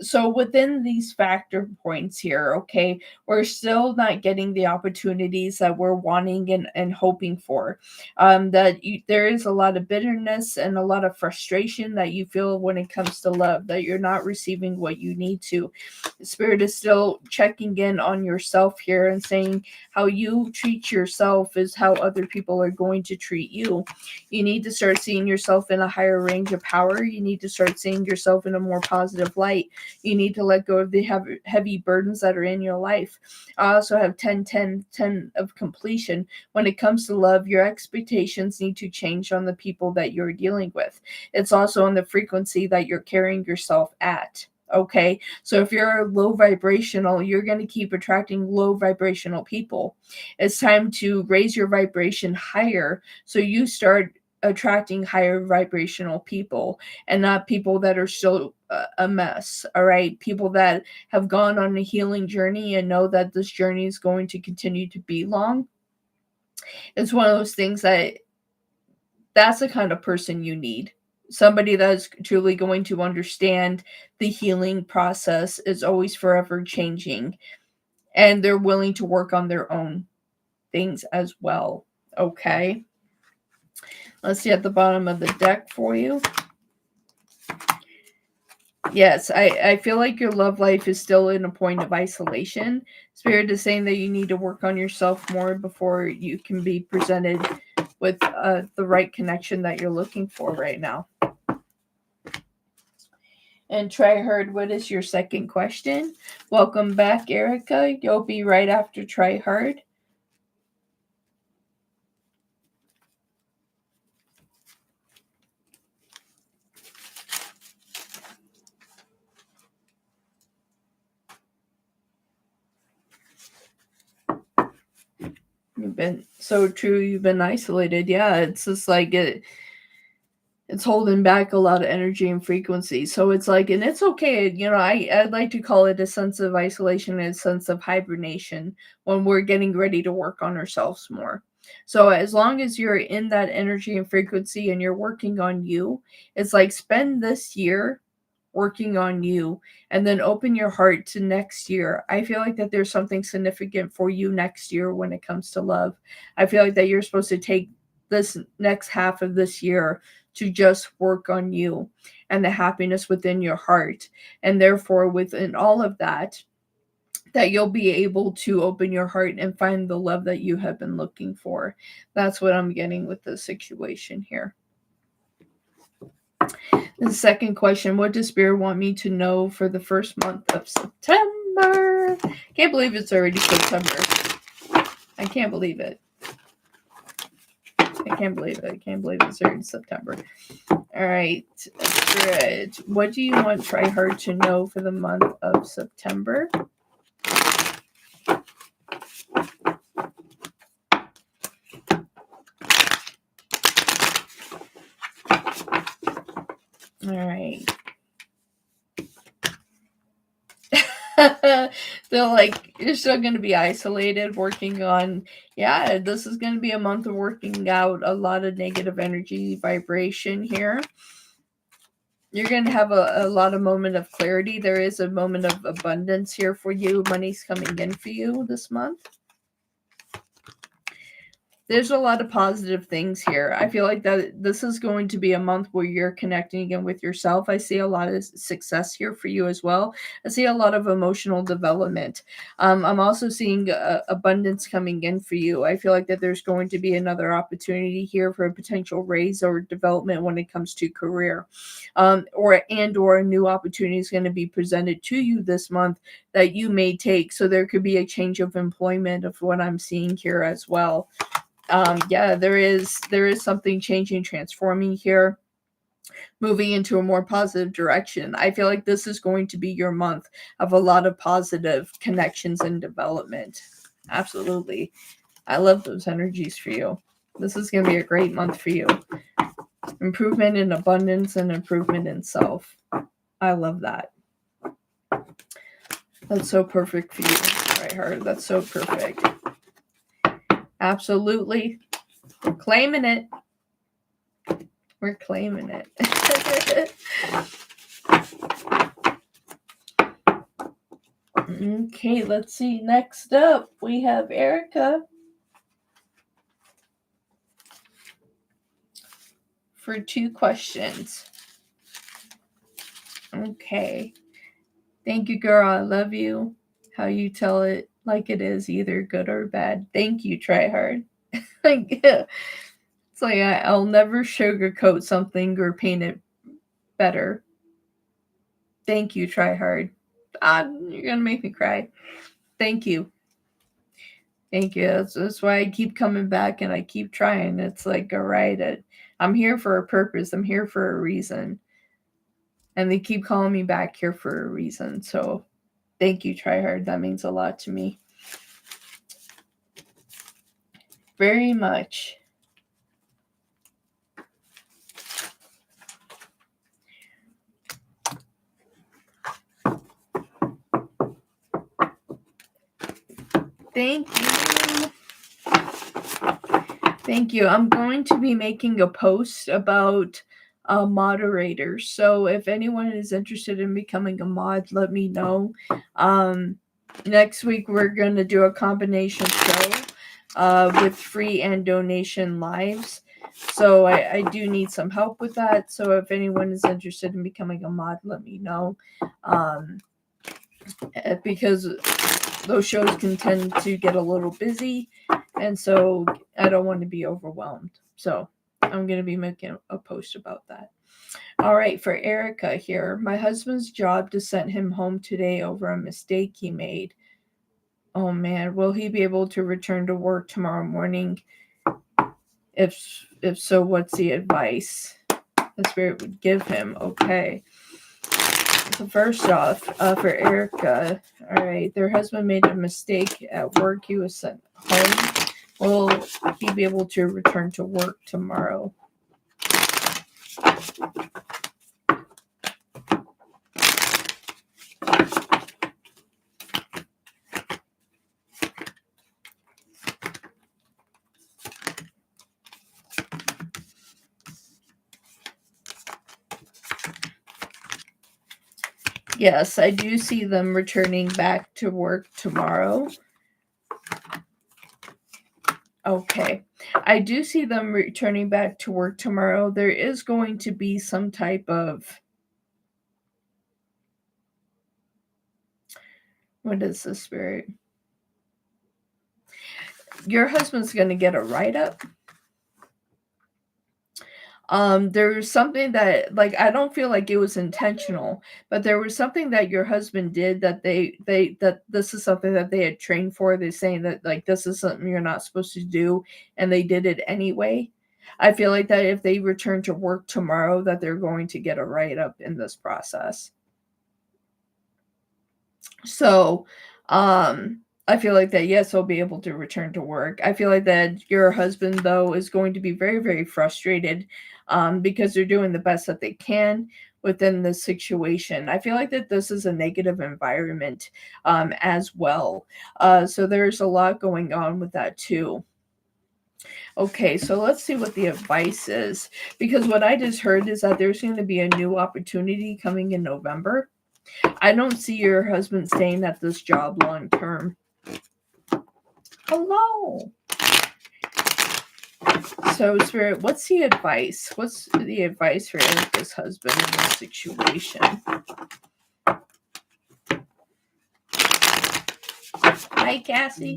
So within these factor points here, okay, we're still not getting the opportunities that we're wanting and hoping for. There is a lot of bitterness and a lot of frustration that you feel when it comes to love, that you're not receiving what you need to. Spirit is still checking in on yourself here and saying how you treat yourself is how other people are going to treat you. You need to start seeing yourself in a higher range of power. You need to start seeing yourself in a more positive light. You need to let go of the heavy burdens that are in your life. I also have 10, 10, 10 of completion. When it comes to love, your expectations need to change on the people that you're dealing with. It's also on the frequency that you're carrying yourself at. Okay. So if you're low vibrational, you're going to keep attracting low vibrational people. It's time to raise your vibration higher so you start attracting higher vibrational people and not people that are still a mess. All right. People that have gone on a healing journey and know that this journey is going to continue to be long. It's one of those things that's the kind of person you need. Somebody that is truly going to understand the healing process is always forever changing, and they're willing to work on their own things as well. Okay. Let's see at the bottom of the deck for you. Yes, I feel like your love life is still in a point of isolation. Spirit is saying that you need to work on yourself more before you can be presented with the right connection that you're looking for right now. And Tri-Herd, what is your second question? Welcome back, Erica. You'll be right after Tri-Herd. You've been so true. You've been isolated. Yeah, it's just like it's holding back a lot of energy and frequency. So it's like, and it's okay. I'd like to call it a sense of isolation and a sense of hibernation when we're getting ready to work on ourselves more. So as long as you're in that energy and frequency and you're working on you, it's like spend this year working on you and then open your heart to next year. I feel like that there's something significant for you next year when it comes to love. I feel like that you're supposed to take this next half of this year to just work on you and the happiness within your heart. And therefore, within all of that, that you'll be able to open your heart and find the love that you have been looking for. That's what I'm getting with this situation here. The second question, what does Spirit want me to know for the first month of September? Can't believe it's already September. I can't believe it. I can't believe it. I can't believe it's already September. All right, Spirit, what do you want Tri-Herd to know for the month of September? All right. They're like, you're still going to be isolated, working on, yeah, this is going to be a month of working out a lot of negative energy vibration here. You're going to have a lot of moment of clarity. There is a moment of abundance here for you. Money's coming in for you this month. There's a lot of positive things here. I feel like that this is going to be a month where you're connecting again with yourself. I see a lot of success here for you as well. I see a lot of emotional development. I'm also seeing abundance coming in for you. I feel like that there's going to be another opportunity here for a potential raise or development when it comes to career, or a new opportunity is going to be presented to you this month that you may take. So there could be a change of employment of what I'm seeing here as well. Yeah, there is something changing, transforming here, moving into a more positive direction. I feel like this is going to be your month of a lot of positive connections and development. Absolutely. I love those energies for you. This is going to be a great month for you. Improvement in abundance and improvement in self. I love that. That's so perfect for you, Tri-Herd. That's so perfect. Absolutely. We're claiming it. We're claiming it. Okay, let's see. Next up, we have Erica for 2 questions. Okay. Thank you, girl. I love you. How you tell it like it is, either good or bad. Thank you, Tri-Herd. It's like I'll never sugarcoat something or paint it better. Thank you, Tri-Herd. You're gonna make me cry. Thank you. Thank you. That's why I keep coming back and I keep trying. It's like, all right, I'm here for a purpose. I'm here for a reason. And they keep calling me back here for a reason. So thank you, Tryhard. That means a lot to me. Very much. Thank you. Thank you. I'm going to be making a post about moderators. So if anyone is interested in becoming a mod, let me know. Next week, we're going to do a combination show with free and donation lives. So I do need some help with that. So if anyone is interested in becoming a mod, let me know. Because those shows can tend to get a little busy, and so I don't want to be overwhelmed. So I'm going to be making a post about that. All right, for Erica here, my husband's job just sent him home today over a mistake he made. Oh man, will he be able to return to work tomorrow morning? If so, what's the advice the spirit would give him? Okay. So first off, for Erica, all right, their husband made a mistake at work. He was sent home. Will he be able to return to work tomorrow? Yes, I do see them returning back to work tomorrow. Okay. I do see them returning back to work tomorrow. There is going to be some type of, what is the spirit? Your husband's going to get a write-up. There's something that, like, I don't feel like it was intentional, but there was something that your husband did that that this is something that they had trained for. They're saying that, like, this is something you're not supposed to do, and they did it anyway. I feel like that if they return to work tomorrow, that they're going to get a write-up in this process. So, I feel like that, yes, he'll be able to return to work. I feel like that your husband, though, is going to be very, very frustrated because they're doing the best that they can within this situation. I feel like that this is a negative environment as well. So there's a lot going on with that, too. Okay, so let's see what the advice is. Because what I just heard is that there's going to be a new opportunity coming in November. I don't see your husband staying at this job long term. Hello. So, Spirit, what's the advice? What's the advice for Erica's husband in this situation? Hi, Cassie.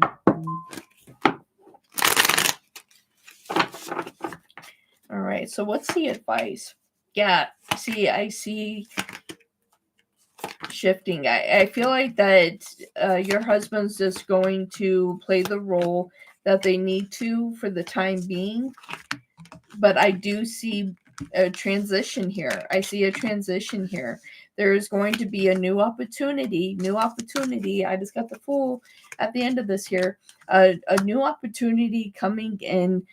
All right, so what's the advice? Yeah, see, I see shifting. I feel like that your husband's just going to play the role that they need to for the time being. But I do see a transition here. I see a transition here. There is going to be a new opportunity. New opportunity. I just got the Fool at the end of this here. A new opportunity coming in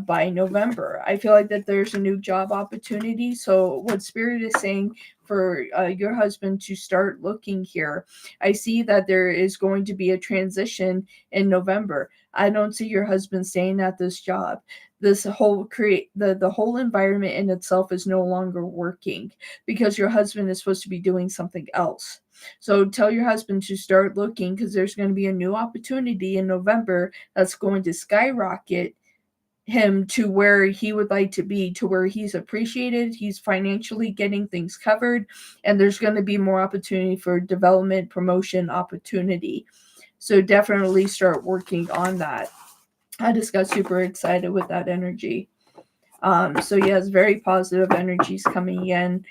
by November. I feel like that there's a new job opportunity. So what Spirit is saying for your husband to start looking here, I see that there is going to be a transition in November. I don't see your husband staying at this job. This whole the whole environment in itself is no longer working because your husband is supposed to be doing something else. So tell your husband to start looking because there's going to be a new opportunity in November that's going to skyrocket him to where he would like to be, to where he's appreciated, he's financially getting things covered, and there's going to be more opportunity for development, promotion opportunity. So definitely start working on that. I just got super excited with that energy. So yes, very positive energies coming in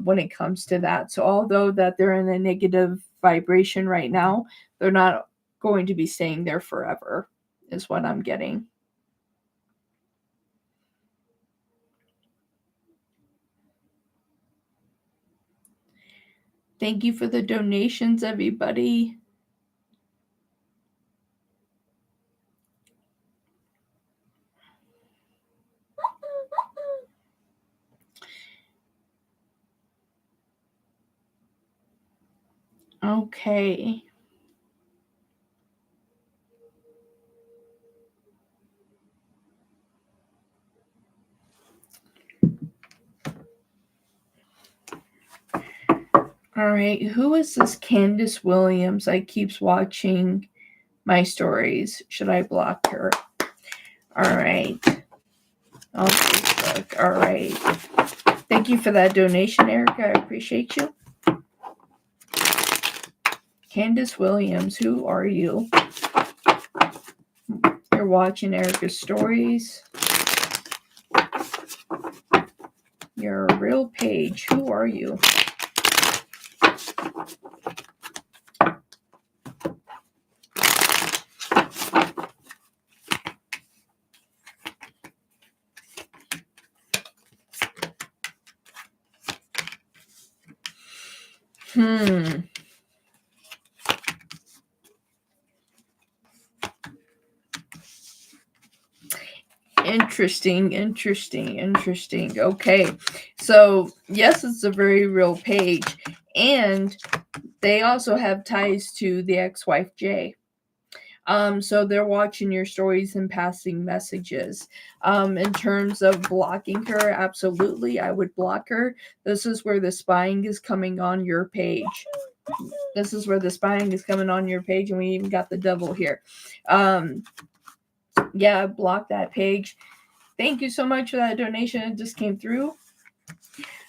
when it comes to that. So although that they're in a negative vibration right now, they're not going to be staying there forever, is what I'm getting. Thank you for the donations, everybody. Okay. All right. Who is this Candace Williams that keeps watching my stories? Should I block her? All right. On Facebook. All right. Thank you for that donation, Erica. I appreciate you. Candace Williams, who are you? You're watching Erica's stories. You're a real page. Who are you? Interesting. Okay. So, yes, it's a very real page. And they also have ties to the ex-wife Jay. So they're watching your stories and passing messages. In terms of blocking her, absolutely, I would block her. This is where the spying is coming on your page. This is where the spying is coming on your page, and we even got the devil here. Yeah, block that page. Thank you so much for that donation. It just came through.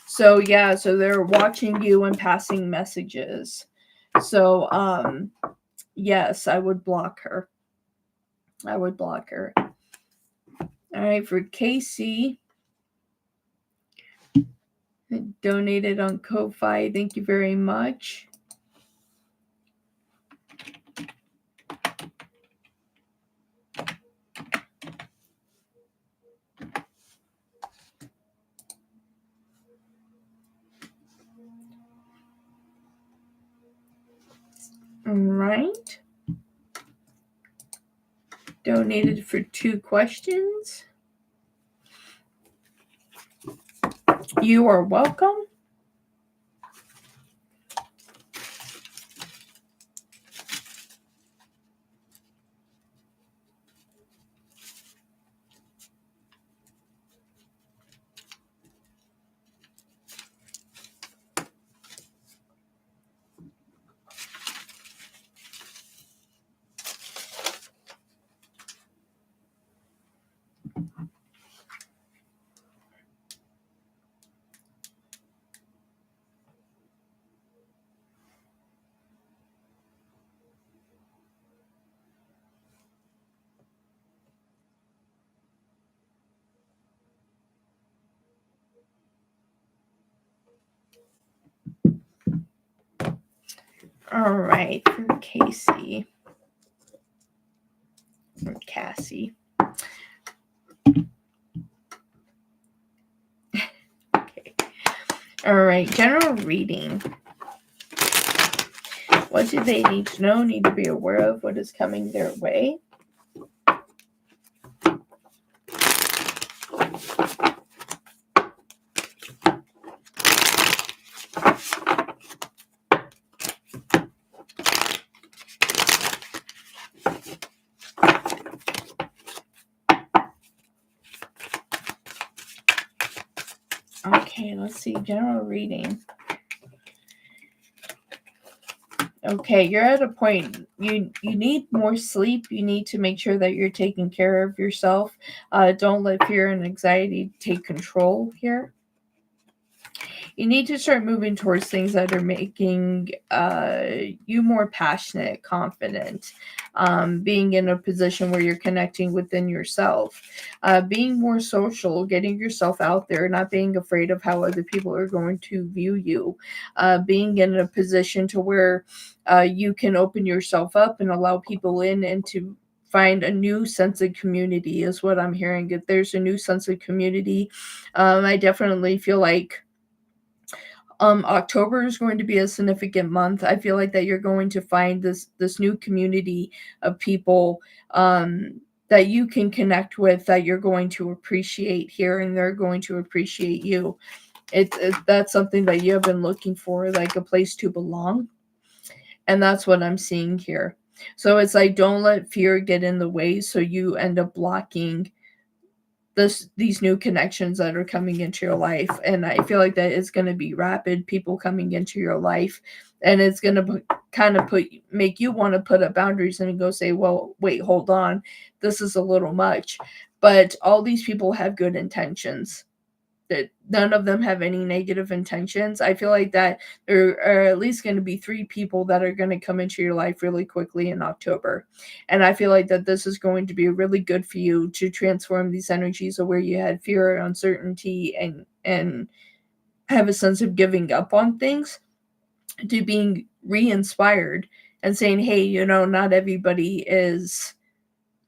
So yeah, so they're watching you and passing messages. So yes, I would block her. I would block her. All right, for Casey, donated on Ko-Fi. Thank you very much. All right. Donated for 2 questions. You are welcome. All right, for Casey. Or Cassie. Okay. All right, general reading. What do they need to know, need to be aware of, what is coming their way? Okay, let's see, general reading. Okay, you're at a point, you need more sleep. You need to make sure that you're taking care of yourself. Don't let fear and anxiety take control here. You need to start moving towards things that are making you more passionate, confident, being in a position where you're connecting within yourself, being more social, getting yourself out there, not being afraid of how other people are going to view you, being in a position to where you can open yourself up and allow people in and to find a new sense of community is what I'm hearing. If there's a new sense of community, I definitely feel like October is going to be a significant month. I feel like that you're going to find this new community of people that you can connect with, that you're going to appreciate here, and they're going to appreciate you. That's something that you have been looking for, like a place to belong, and that's what I'm seeing here. So it's like, don't let fear get in the way, so you end up blocking these new connections that are coming into your life. And I feel like that it's going to be rapid, people coming into your life, and it's going to kind of make you want to put up boundaries and go say, well, wait, hold on, this is a little much. But all these people have good intentions, that none of them have any negative intentions. I feel like that there are at least going to be 3 people that are going to come into your life really quickly in October. And I feel like that this is going to be really good for you to transform these energies of where you had fear, uncertainty, and have a sense of giving up on things, to being re-inspired and saying, hey, not everybody is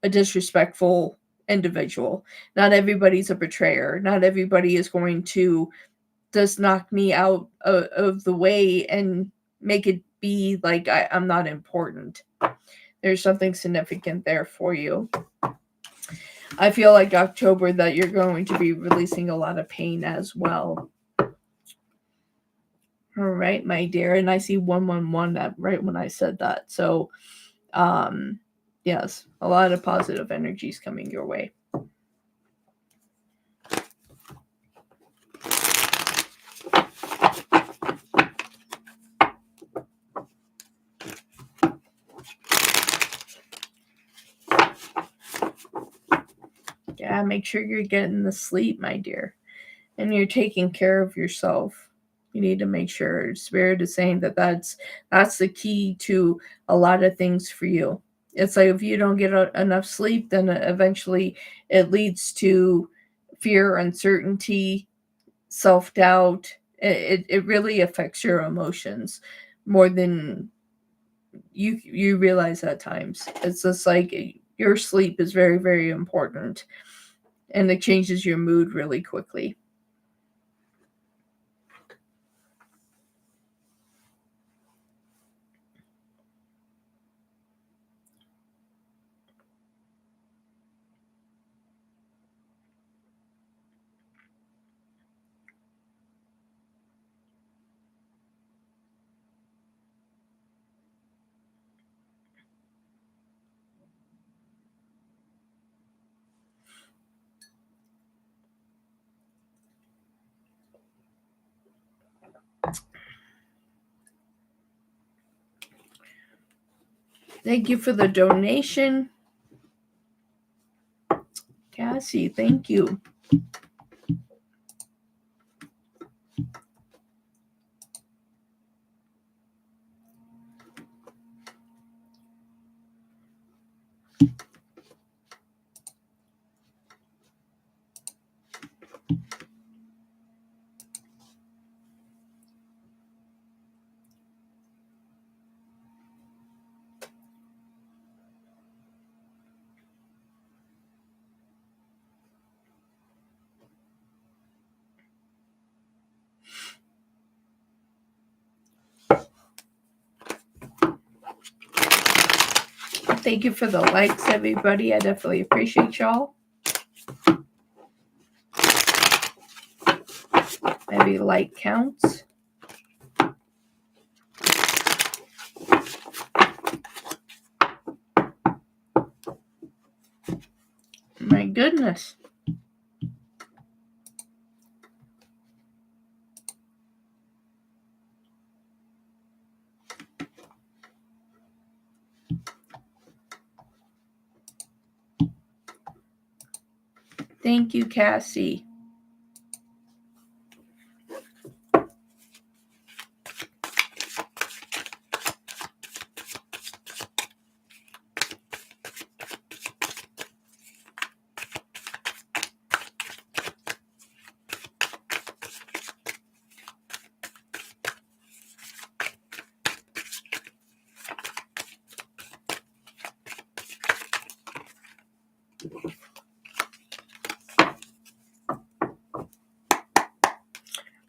a disrespectful individual. Not everybody's a betrayer. Not everybody is going to just knock me out of the way and make it be like I'm not important. There's something significant there for you. I feel like October that you're going to be releasing a lot of pain as well. All right, my dear. And I see 111 right when I said that. So, yes, a lot of positive energies coming your way. Yeah, make sure you're getting the sleep, my dear. And you're taking care of yourself. You need to make sure. Spirit is saying that that's the key to a lot of things for you. It's like if you don't get enough sleep, then eventually it leads to fear, uncertainty, self-doubt. It really affects your emotions more than you realize at times. It's just like your sleep is very, very important, and it changes your mood really quickly. Thank you for the donation, Cassie. Thank you. Thank you for the likes, everybody. I definitely appreciate y'all. Maybe like counts. My goodness. Thank you, Cassie.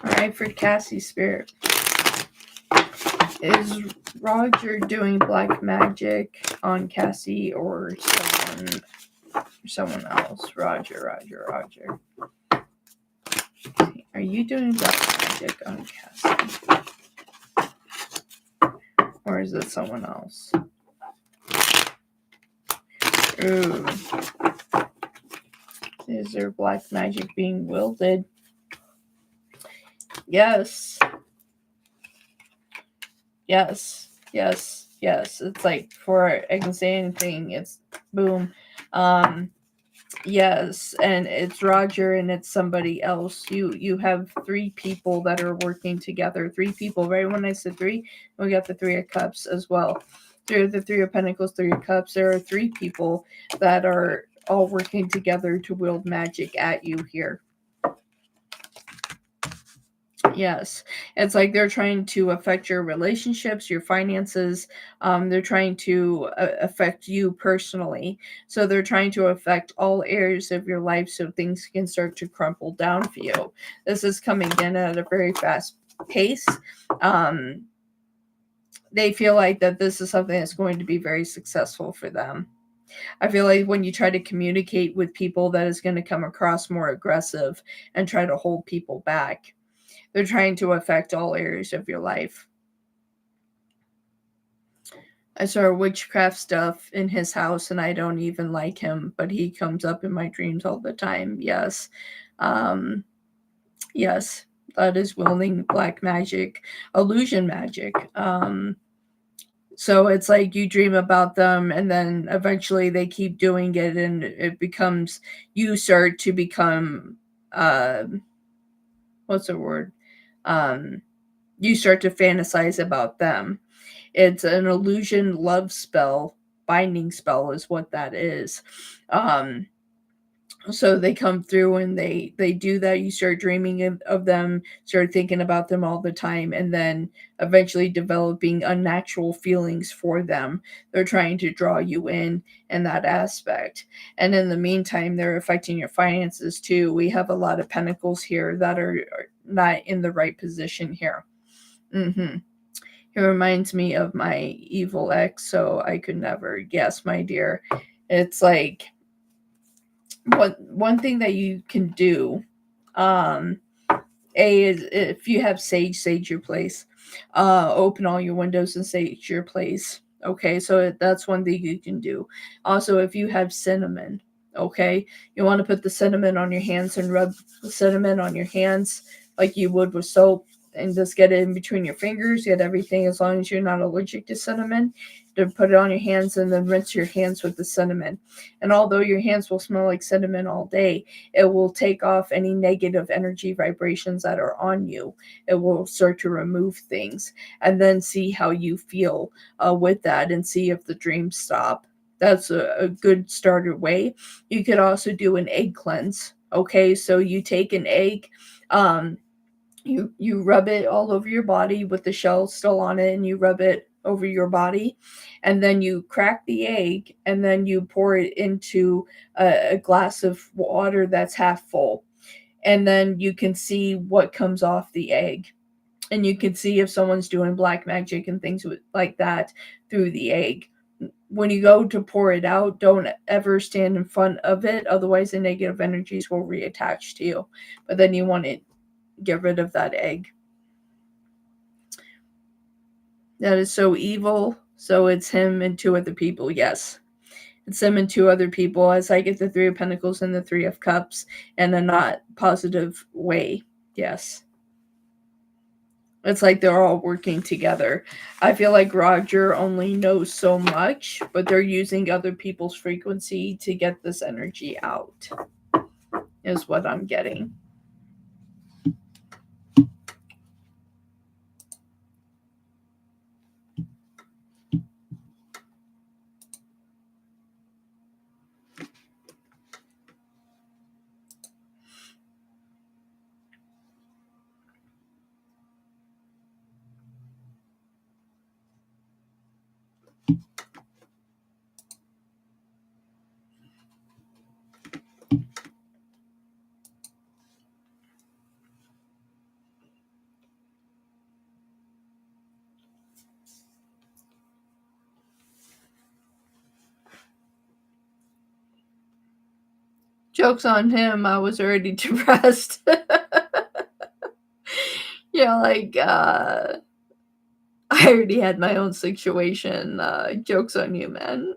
All Alright, for Cassie spirit. Is Roger doing black magic on Cassie or someone else? Roger. Are you doing black magic on Cassie? Or is it someone else? Ooh. Is there black magic being wielded? Yes. It's like before I can say anything, it's boom. Yes, and it's Roger and it's somebody else. You have 3 people that are working together. 3 people, right? When I said 3, we got the 3 of Cups as well. The 3 of Pentacles, 3 of Cups. There are 3 people that are all working together to wield magic at you here. Yes, it's like they're trying to affect your relationships, your finances. They're trying to affect you personally. So they're trying to affect all areas of your life so things can start to crumple down for you. This is coming in at a very fast pace. They feel like that this is something that's going to be very successful for them. I feel like when you try to communicate with people, that is going to come across more aggressive and try to hold people back. They're trying to affect all areas of your life. I saw witchcraft stuff in his house and I don't even like him, but he comes up in my dreams all the time. Yes. Yes, that is wielding black magic, illusion magic. So it's like you dream about them and then eventually they keep doing it and it becomes, you start to become, what's the word? You start to fantasize about them. It's an illusion love spell, binding spell is what that is. So they come through and they do that. You start dreaming of them, start thinking about them all the time, and then eventually developing unnatural feelings for them. They're trying to draw you in that aspect, and in the meantime they're affecting your finances too. We have a lot of pentacles here that are not in the right position here. It reminds me of my evil ex, so I could never. Yes, my dear. It's like one thing that you can do, is if you have sage your place. Open all your windows and sage your place. Okay, so that's one thing you can do. Also, if you have cinnamon, okay, you want to put the cinnamon on your hands and rub the cinnamon on your hands like you would with soap, and just get it in between your fingers, get everything, as long as you're not allergic to cinnamon, to put it on your hands and then rinse your hands with the cinnamon. And although your hands will smell like cinnamon all day, it will take off any negative energy vibrations that are on you. It will start to remove things, and then see how you feel with that and see if the dreams stop. That's a good starter way. You could also do an egg cleanse. Okay, so you take an egg, you rub it all over your body with the shell still on it, and you rub it over your body, and then you crack the egg and then you pour it into a glass of water that's half full, and then you can see what comes off the egg, and you can see if someone's doing black magic and things like that through the egg. When you go to pour it out, don't ever stand in front of it, otherwise the negative energies will reattach to you. But then you want to get rid of that egg. That is so evil. So it's him and 2 other people. Yes. It's him and 2 other people, as I get the 3 of Pentacles and the 3 of Cups in a not positive way. Yes. It's like they're all working together. I feel like Roger only knows so much, but they're using other people's frequency to get this energy out, is what I'm getting. Joke's on him, I was already depressed. Like, I already had my own situation. Joke's on you, man.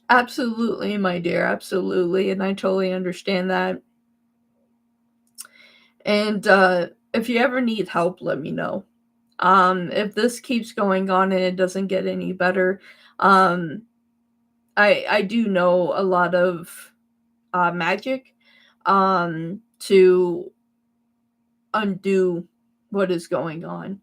Absolutely, my dear, absolutely, and I totally understand that. And, if you ever need help, let me know. If this keeps going on and it doesn't get any better, um, I do know a lot of, magic, to undo what is going on.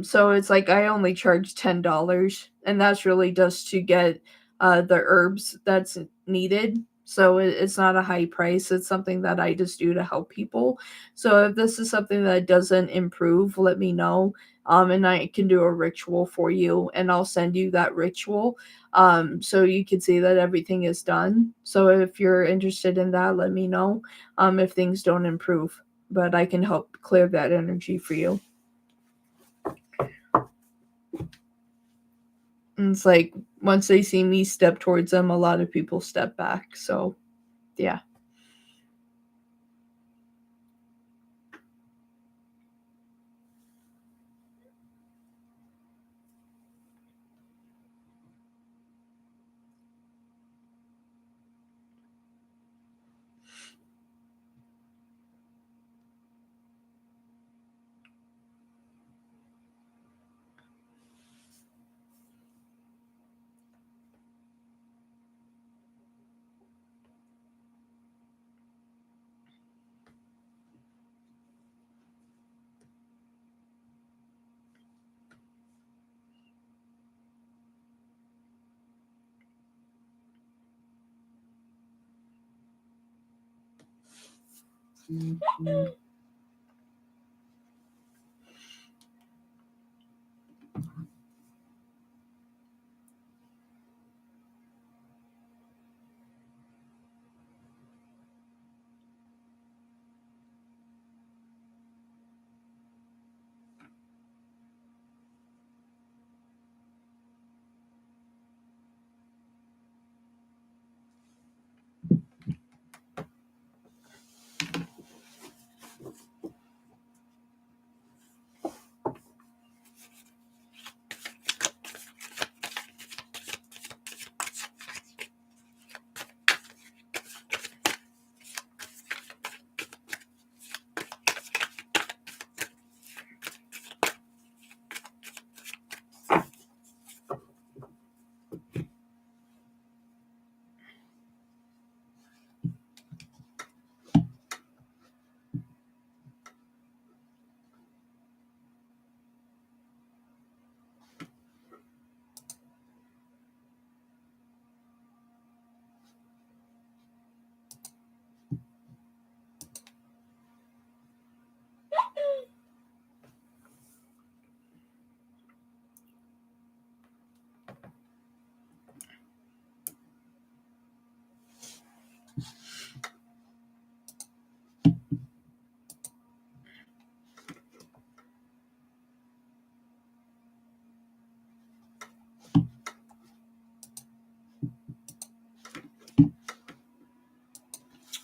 So it's like I only charge $10, and that's really just to get the herbs that's needed. So it's not a high price. It's something that I just do to help people. So if this is something that doesn't improve, let me know. And I can do a ritual for you, and I'll send you that ritual, so you can see that everything is done. So if you're interested in that, let me know, if things don't improve, but I can help clear that energy for you. And it's like once they see me step towards them, a lot of people step back. So, yeah.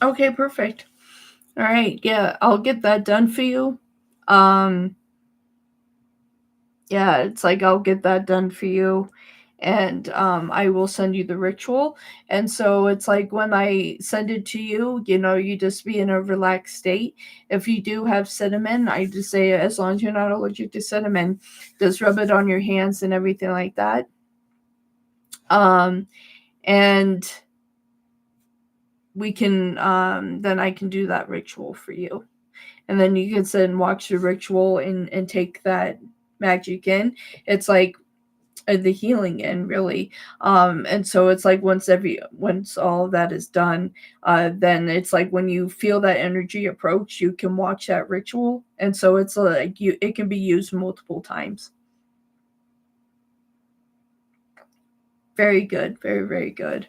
Okay, perfect. All right. Yeah, I'll get that done for you. Um, yeah, it's like I'll get that done for you, and I will send you the ritual. And so it's like when I send it to you, you just be in a relaxed state. If you do have cinnamon, I just say as long as you're not allergic to cinnamon, just rub it on your hands and everything like that. And we can then I can do that ritual for you, and then you can sit and watch the ritual and take that magic in. It's like the healing in, really. And so it's like once all of that is done, then it's like when you feel that energy approach, you can watch that ritual, and so it's like it can be used multiple times. Very good, very, very good.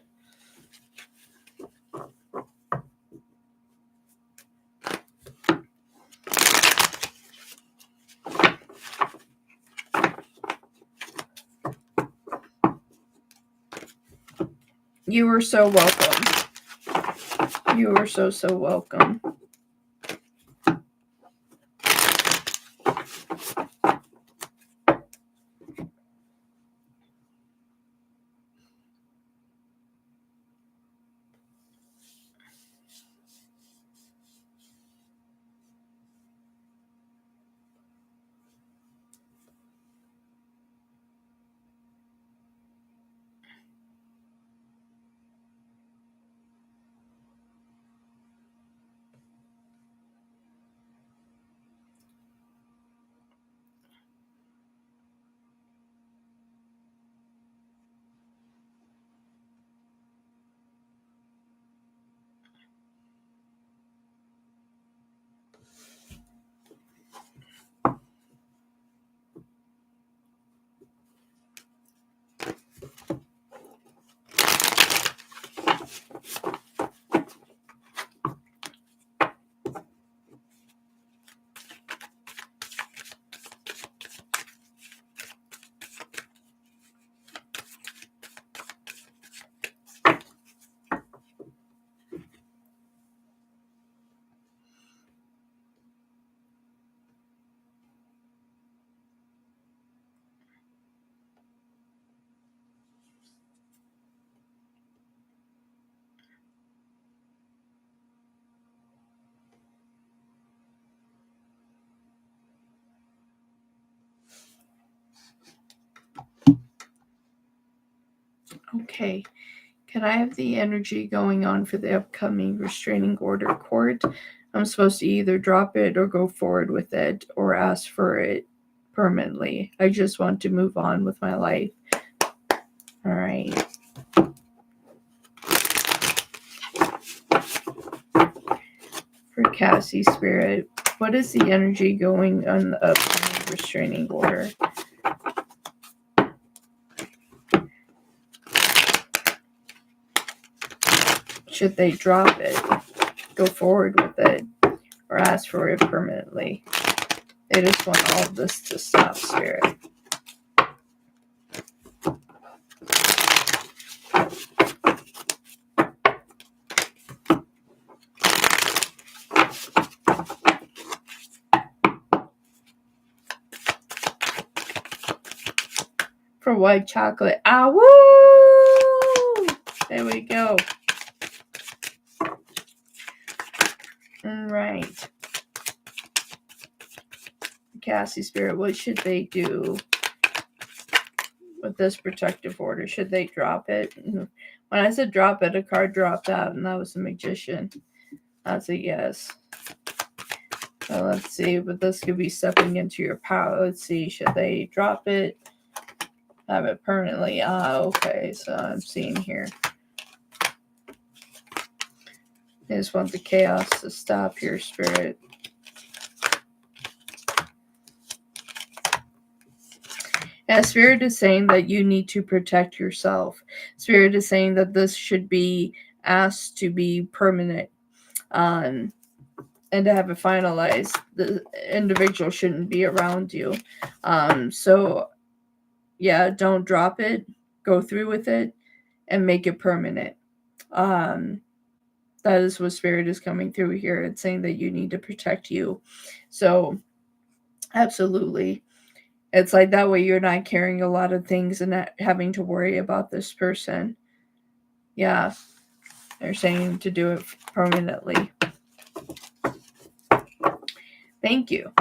You are so welcome. You are so welcome. Okay. Can I have the energy going on for the upcoming restraining order court? I'm supposed to either drop it or go forward with it or ask for it permanently. I just want to move on with my life. All right. For Cassie Spirit, what is the energy going on the upcoming restraining order? Should they drop it, go forward with it, or ask for it permanently? They just want all of this to stop, Spirit. For white chocolate. Ah, woo! There we go. All right. Cassie Spirit, what should they do with this protective order? Should they drop it? When I said drop it, a card dropped out, and that was the Magician. That's a yes. So let's see, but this could be stepping into your power. Let's see, should they drop it? Have it permanently? Okay, so I'm seeing here. I just want the chaos to stop here, Spirit. Yeah, Spirit is saying that you need to protect yourself. Spirit is saying that this should be asked to be permanent. And to have it finalized, the individual shouldn't be around you. So, yeah, don't drop it. Go through with it and make it permanent. That is what Spirit is coming through here. It's saying that you need to protect you. So, absolutely. It's like that way you're not carrying a lot of things and not having to worry about this person. Yeah. They're saying to do it permanently. Thank you.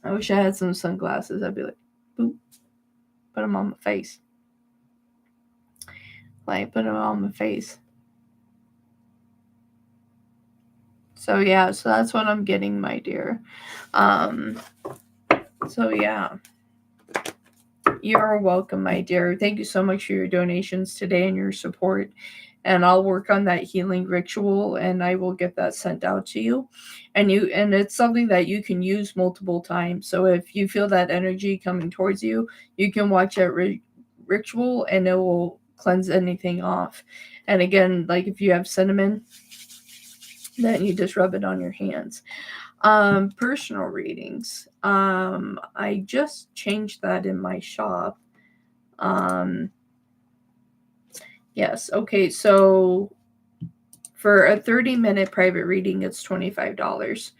I wish I had some sunglasses. I'd be like, boop, put them on my face. Like, put them on my face. So, yeah, so that's what I'm getting, my dear. So, yeah. You're welcome, my dear. Thank you so much for your donations today and your support. And I'll work on that healing ritual and I will get that sent out to you. And it's something that you can use multiple times. So if you feel that energy coming towards you, you can watch that ritual and it will cleanse anything off. And again, like if you have cinnamon, then you just rub it on your hands. Personal readings. I just changed that in my shop. Yes. Okay. So for a 30-minute private reading, it's $25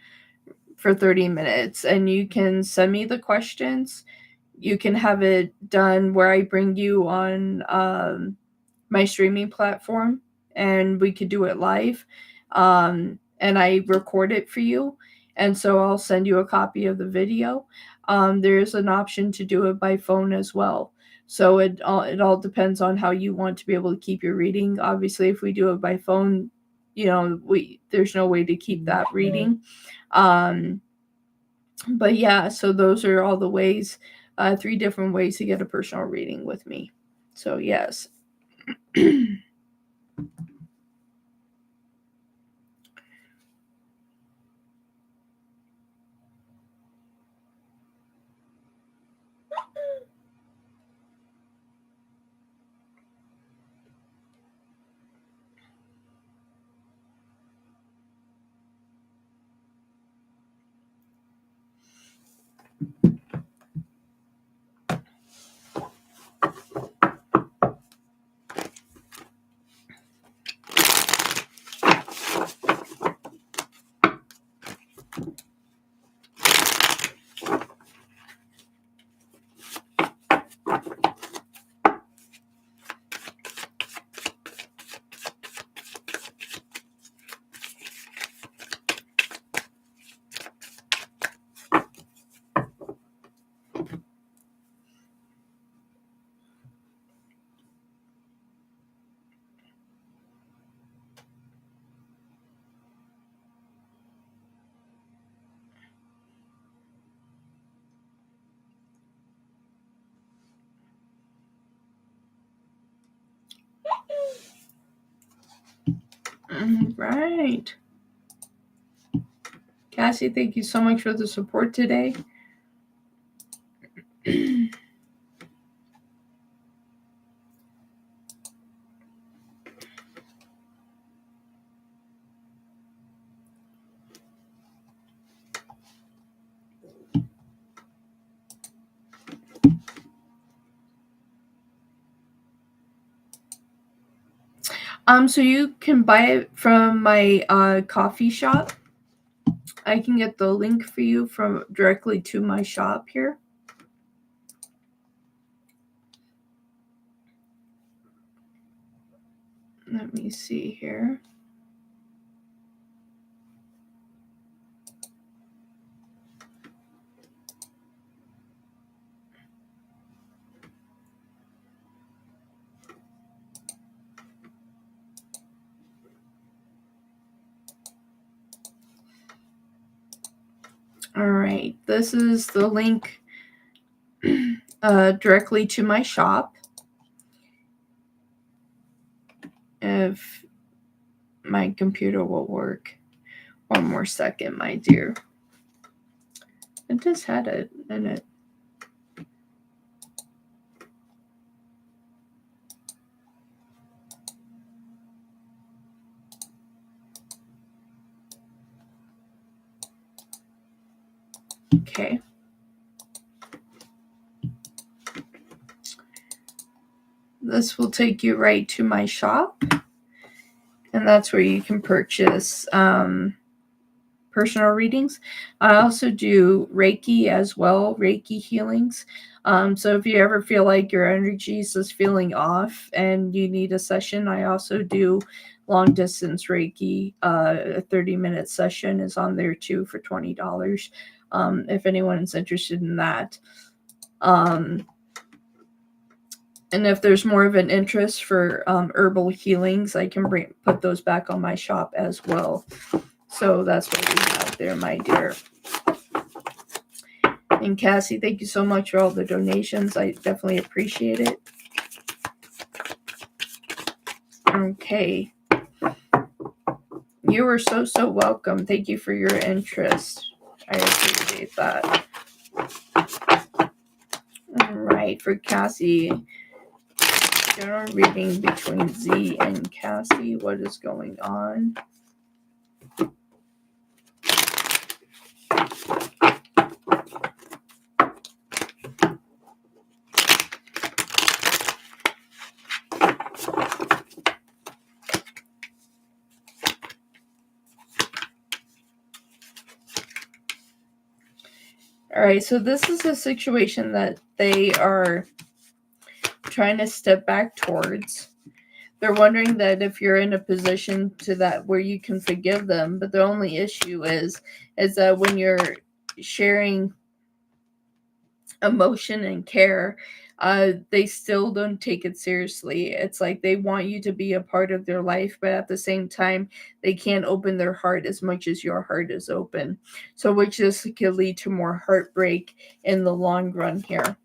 for 30 minutes. And you can send me the questions. You can have it done where I bring you on my streaming platform and we could do it live. And I record it for you. And so I'll send you a copy of the video. There's an option to do it by phone as well. So it all depends on how you want to be able to keep your reading. Obviously, if we do it by phone, there's no way to keep that reading. But yeah, so those are all the ways, 3 different ways to get a personal reading with me. So yes. Right. Cassie, thank you so much for the support today. So you can buy it from my coffee shop. I can get the link for you from directly to my shop here. Let me see here. All right, this is the link directly to my shop. If my computer will work. One more second, my dear. It just had it in it. Okay. This will take you right to my shop. And that's where you can purchase personal readings. I also do Reiki as well, Reiki healings. So if you ever feel like your energy is just feeling off and you need a session, I also do long distance Reiki. A 30-minute session is on there too for $20. If anyone's interested in that. And if there's more of an interest for herbal healings, I can put those back on my shop as well. So that's what we have there, my dear. And Cassie, thank you so much for all the donations. I definitely appreciate it. Okay. You are so welcome. Thank you for your interest. I appreciate that. All right, for Cassie, general reading between Z and Cassie. What is going on? All right, so this is a situation that they are trying to step back towards. They're wondering that if you're in a position to that where you can forgive them, but the only issue is that when you're sharing emotion and care, they still don't take it seriously. It's like they want you to be a part of their life, but at the same time, they can't open their heart as much as your heart is open. So, which just could lead to more heartbreak in the long run here.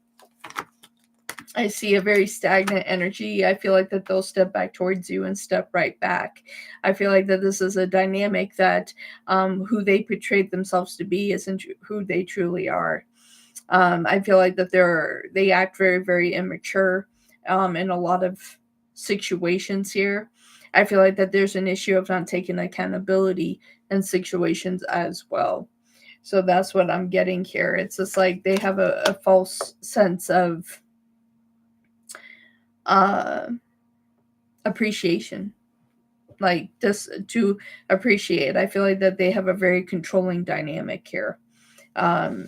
I see a very stagnant energy. I feel like that they'll step back towards you and step right back. I feel like that this is a dynamic that who they portrayed themselves to be isn't who they truly are. I feel like that they act very, very immature in a lot of situations here. I feel like that there's an issue of not taking accountability in situations as well. So that's what I'm getting here. It's just like they have a false sense of uh, appreciation, like just to appreciate. I feel like that they have a very controlling dynamic here. Um,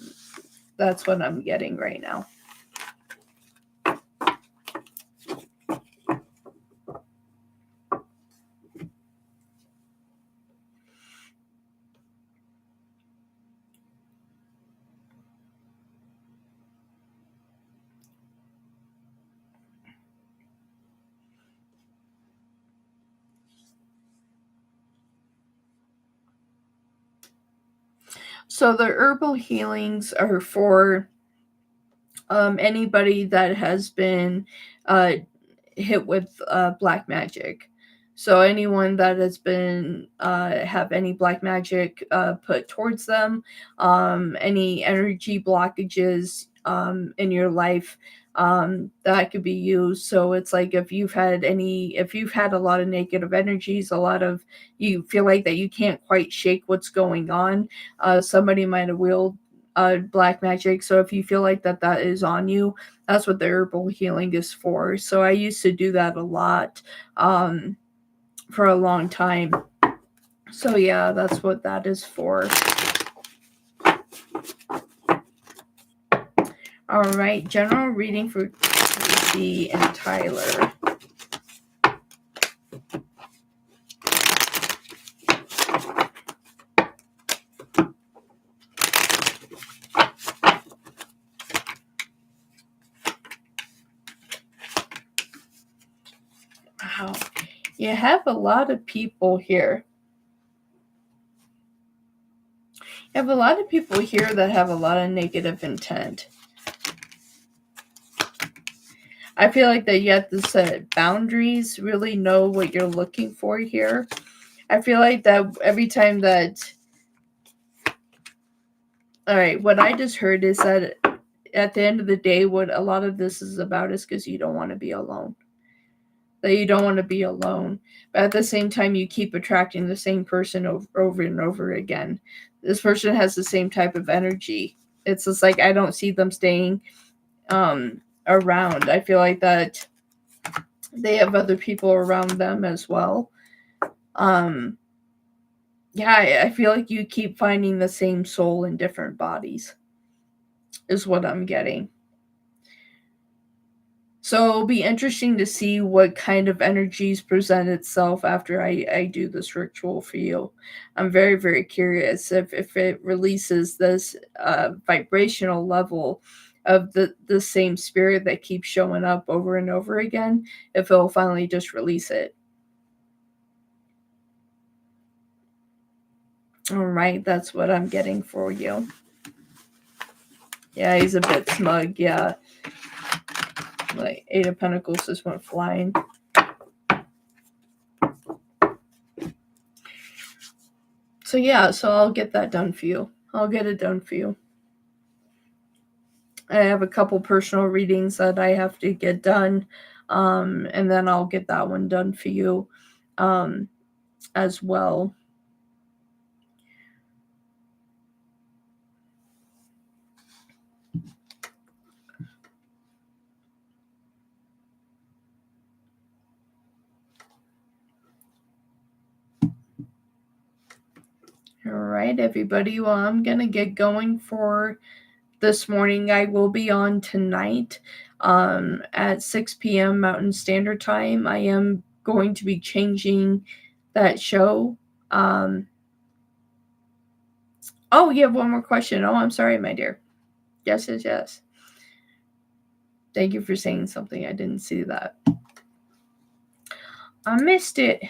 that's what I'm getting right now. So the herbal healings are for anybody that has been uh, hit with black magic. So anyone that has been have any black magic put towards them, any energy blockages in your life that could be used. So it's like if you've had a lot of negative energies, a lot of you feel like that you can't quite shake what's going on. Somebody might have wielded black magic. So if you feel like that is on you, that's what the herbal healing is for. So I used to do that a lot for a long time. So yeah, that's what that is for. All right, general reading for Casey and Tyler. Wow, you have a lot of people here. You have a lot of people here that have a lot of negative intent. I feel like that you have to set boundaries, really know what you're looking for here. I feel like that every time that. All right, what I just heard is that at the end of the day, what a lot of this is about is because you don't want to be alone. That you don't want to be alone. But at the same time, you keep attracting the same person over and over again. This person has the same type of energy. It's just like I don't see them staying around. I feel like that they have other people around them as well. Yeah, I feel like you keep finding the same soul in different bodies, is what I'm getting. So it'll be interesting to see what kind of energies present itself after I do this ritual for you. I'm very, very curious if it releases this vibrational level of the same spirit that keeps showing up over and over again, if it'll finally just release it. All right, that's what I'm getting for you. Yeah, he's a bit smug. Yeah. Like Eight of Pentacles just went flying. So yeah, so I'll get that done for you. I'll get it done for you. I have a couple personal readings that I have to get done, and then I'll get that one done for you as well. All right, everybody. Well, I'm going to get going for this morning. I will be on tonight at 6 p.m. Mountain Standard Time. I am going to be changing that show. Oh, you have one more question. Oh, I'm sorry, my dear. Yes, yes, yes. Thank you for saying something. I didn't see that. I missed it.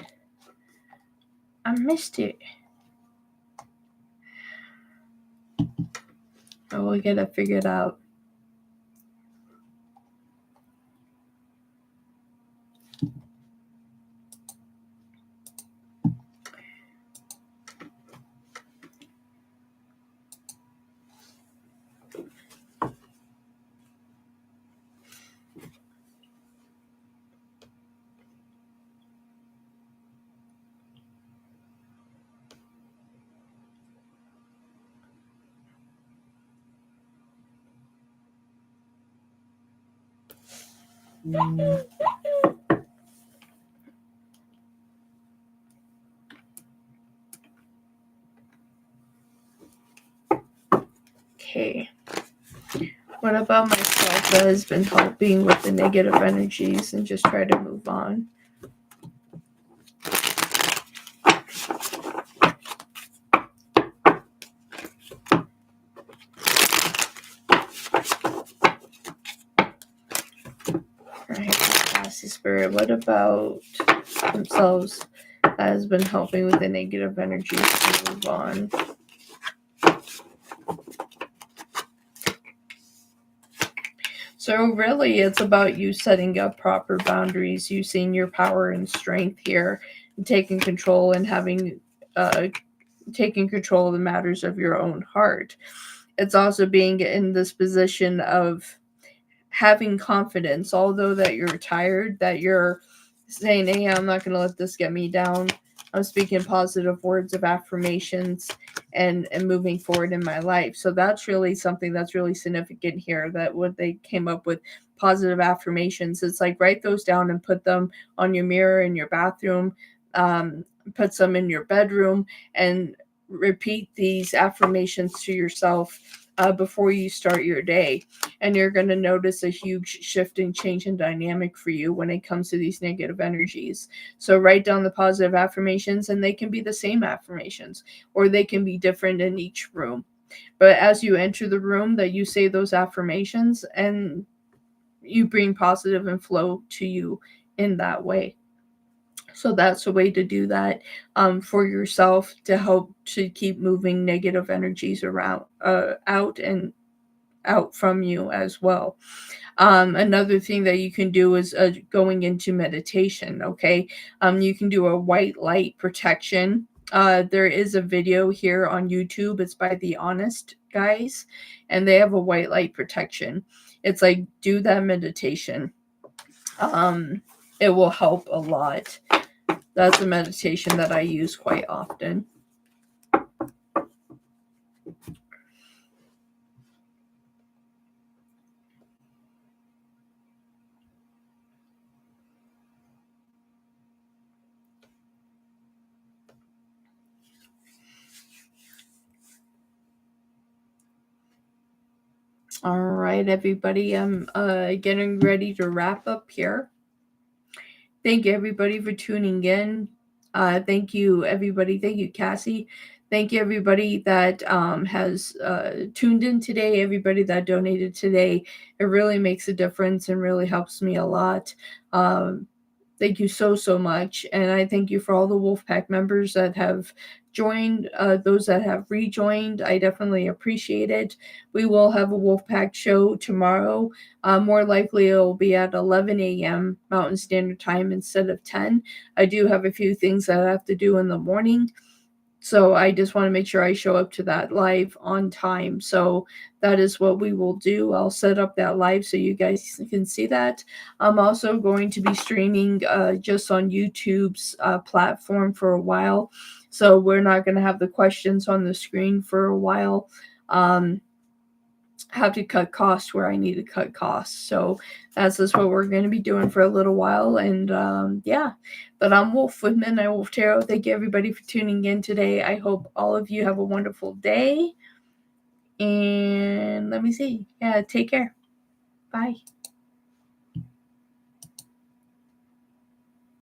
Oh, we'll get it figured out. Okay. What about myself that has been helping with the negative energies and just try to move on? Alright, Cassie Spirit, what about themselves that has been helping with the negative energies to move on? So really, it's about you setting up proper boundaries, using your power and strength here, and taking control and having taking control of the matters of your own heart. It's also being in this position of having confidence, although that you're tired, that you're saying, hey, I'm not going to let this get me down. I'm speaking positive words of affirmations and moving forward in my life. So that's really something that's really significant here, that what they came up with, positive affirmations. It's like write those down and put them on your mirror in your bathroom, put some in your bedroom, and repeat these affirmations to yourself before you start your day. And you're going to notice a huge shift and change in dynamic for you when it comes to these negative energies. So write down the positive affirmations, and they can be the same affirmations, or they can be different in each room. But as you enter the room, that you say those affirmations, and you bring positive and flow to you in that way. So that's a way to do that for yourself, to help to keep moving negative energies around, out and out from you as well. Another thing that you can do is going into meditation. Okay, you can do a white light protection. There is a video here on YouTube. It's by The Honest Guys, and they have a white light protection. It's like, do that meditation. It will help a lot. That's a meditation that I use quite often. All right, everybody. I'm getting ready to wrap up here. Thank you, everybody, for tuning in. Thank you, everybody. Thank you, Cassie. Thank you, everybody that has tuned in today, everybody that donated today. It really makes a difference and really helps me a lot. Thank you so, so much. And I thank you for all the Wolfpack members that have joined, those that have rejoined. I definitely appreciate it. We will have a Wolfpack show tomorrow. More likely it'll be at 11 a.m. Mountain Standard Time instead of 10. I do have a few things that I have to do in the morning. So I just want to make sure I show up to that live on time. So that is what we will do. I'll set up that live so you guys can see that. I'm also going to be streaming just on YouTube's platform for a while. So we're not going to have the questions on the screen for a while. Have to cut costs where I need to cut costs. So that's just what we're going to be doing for a little while. And yeah, but I'm Wolf with Midnight Wolf Tarot. Thank you, everybody, for tuning in today. I hope all of you have a wonderful day. And let me see. Yeah, take care. Bye.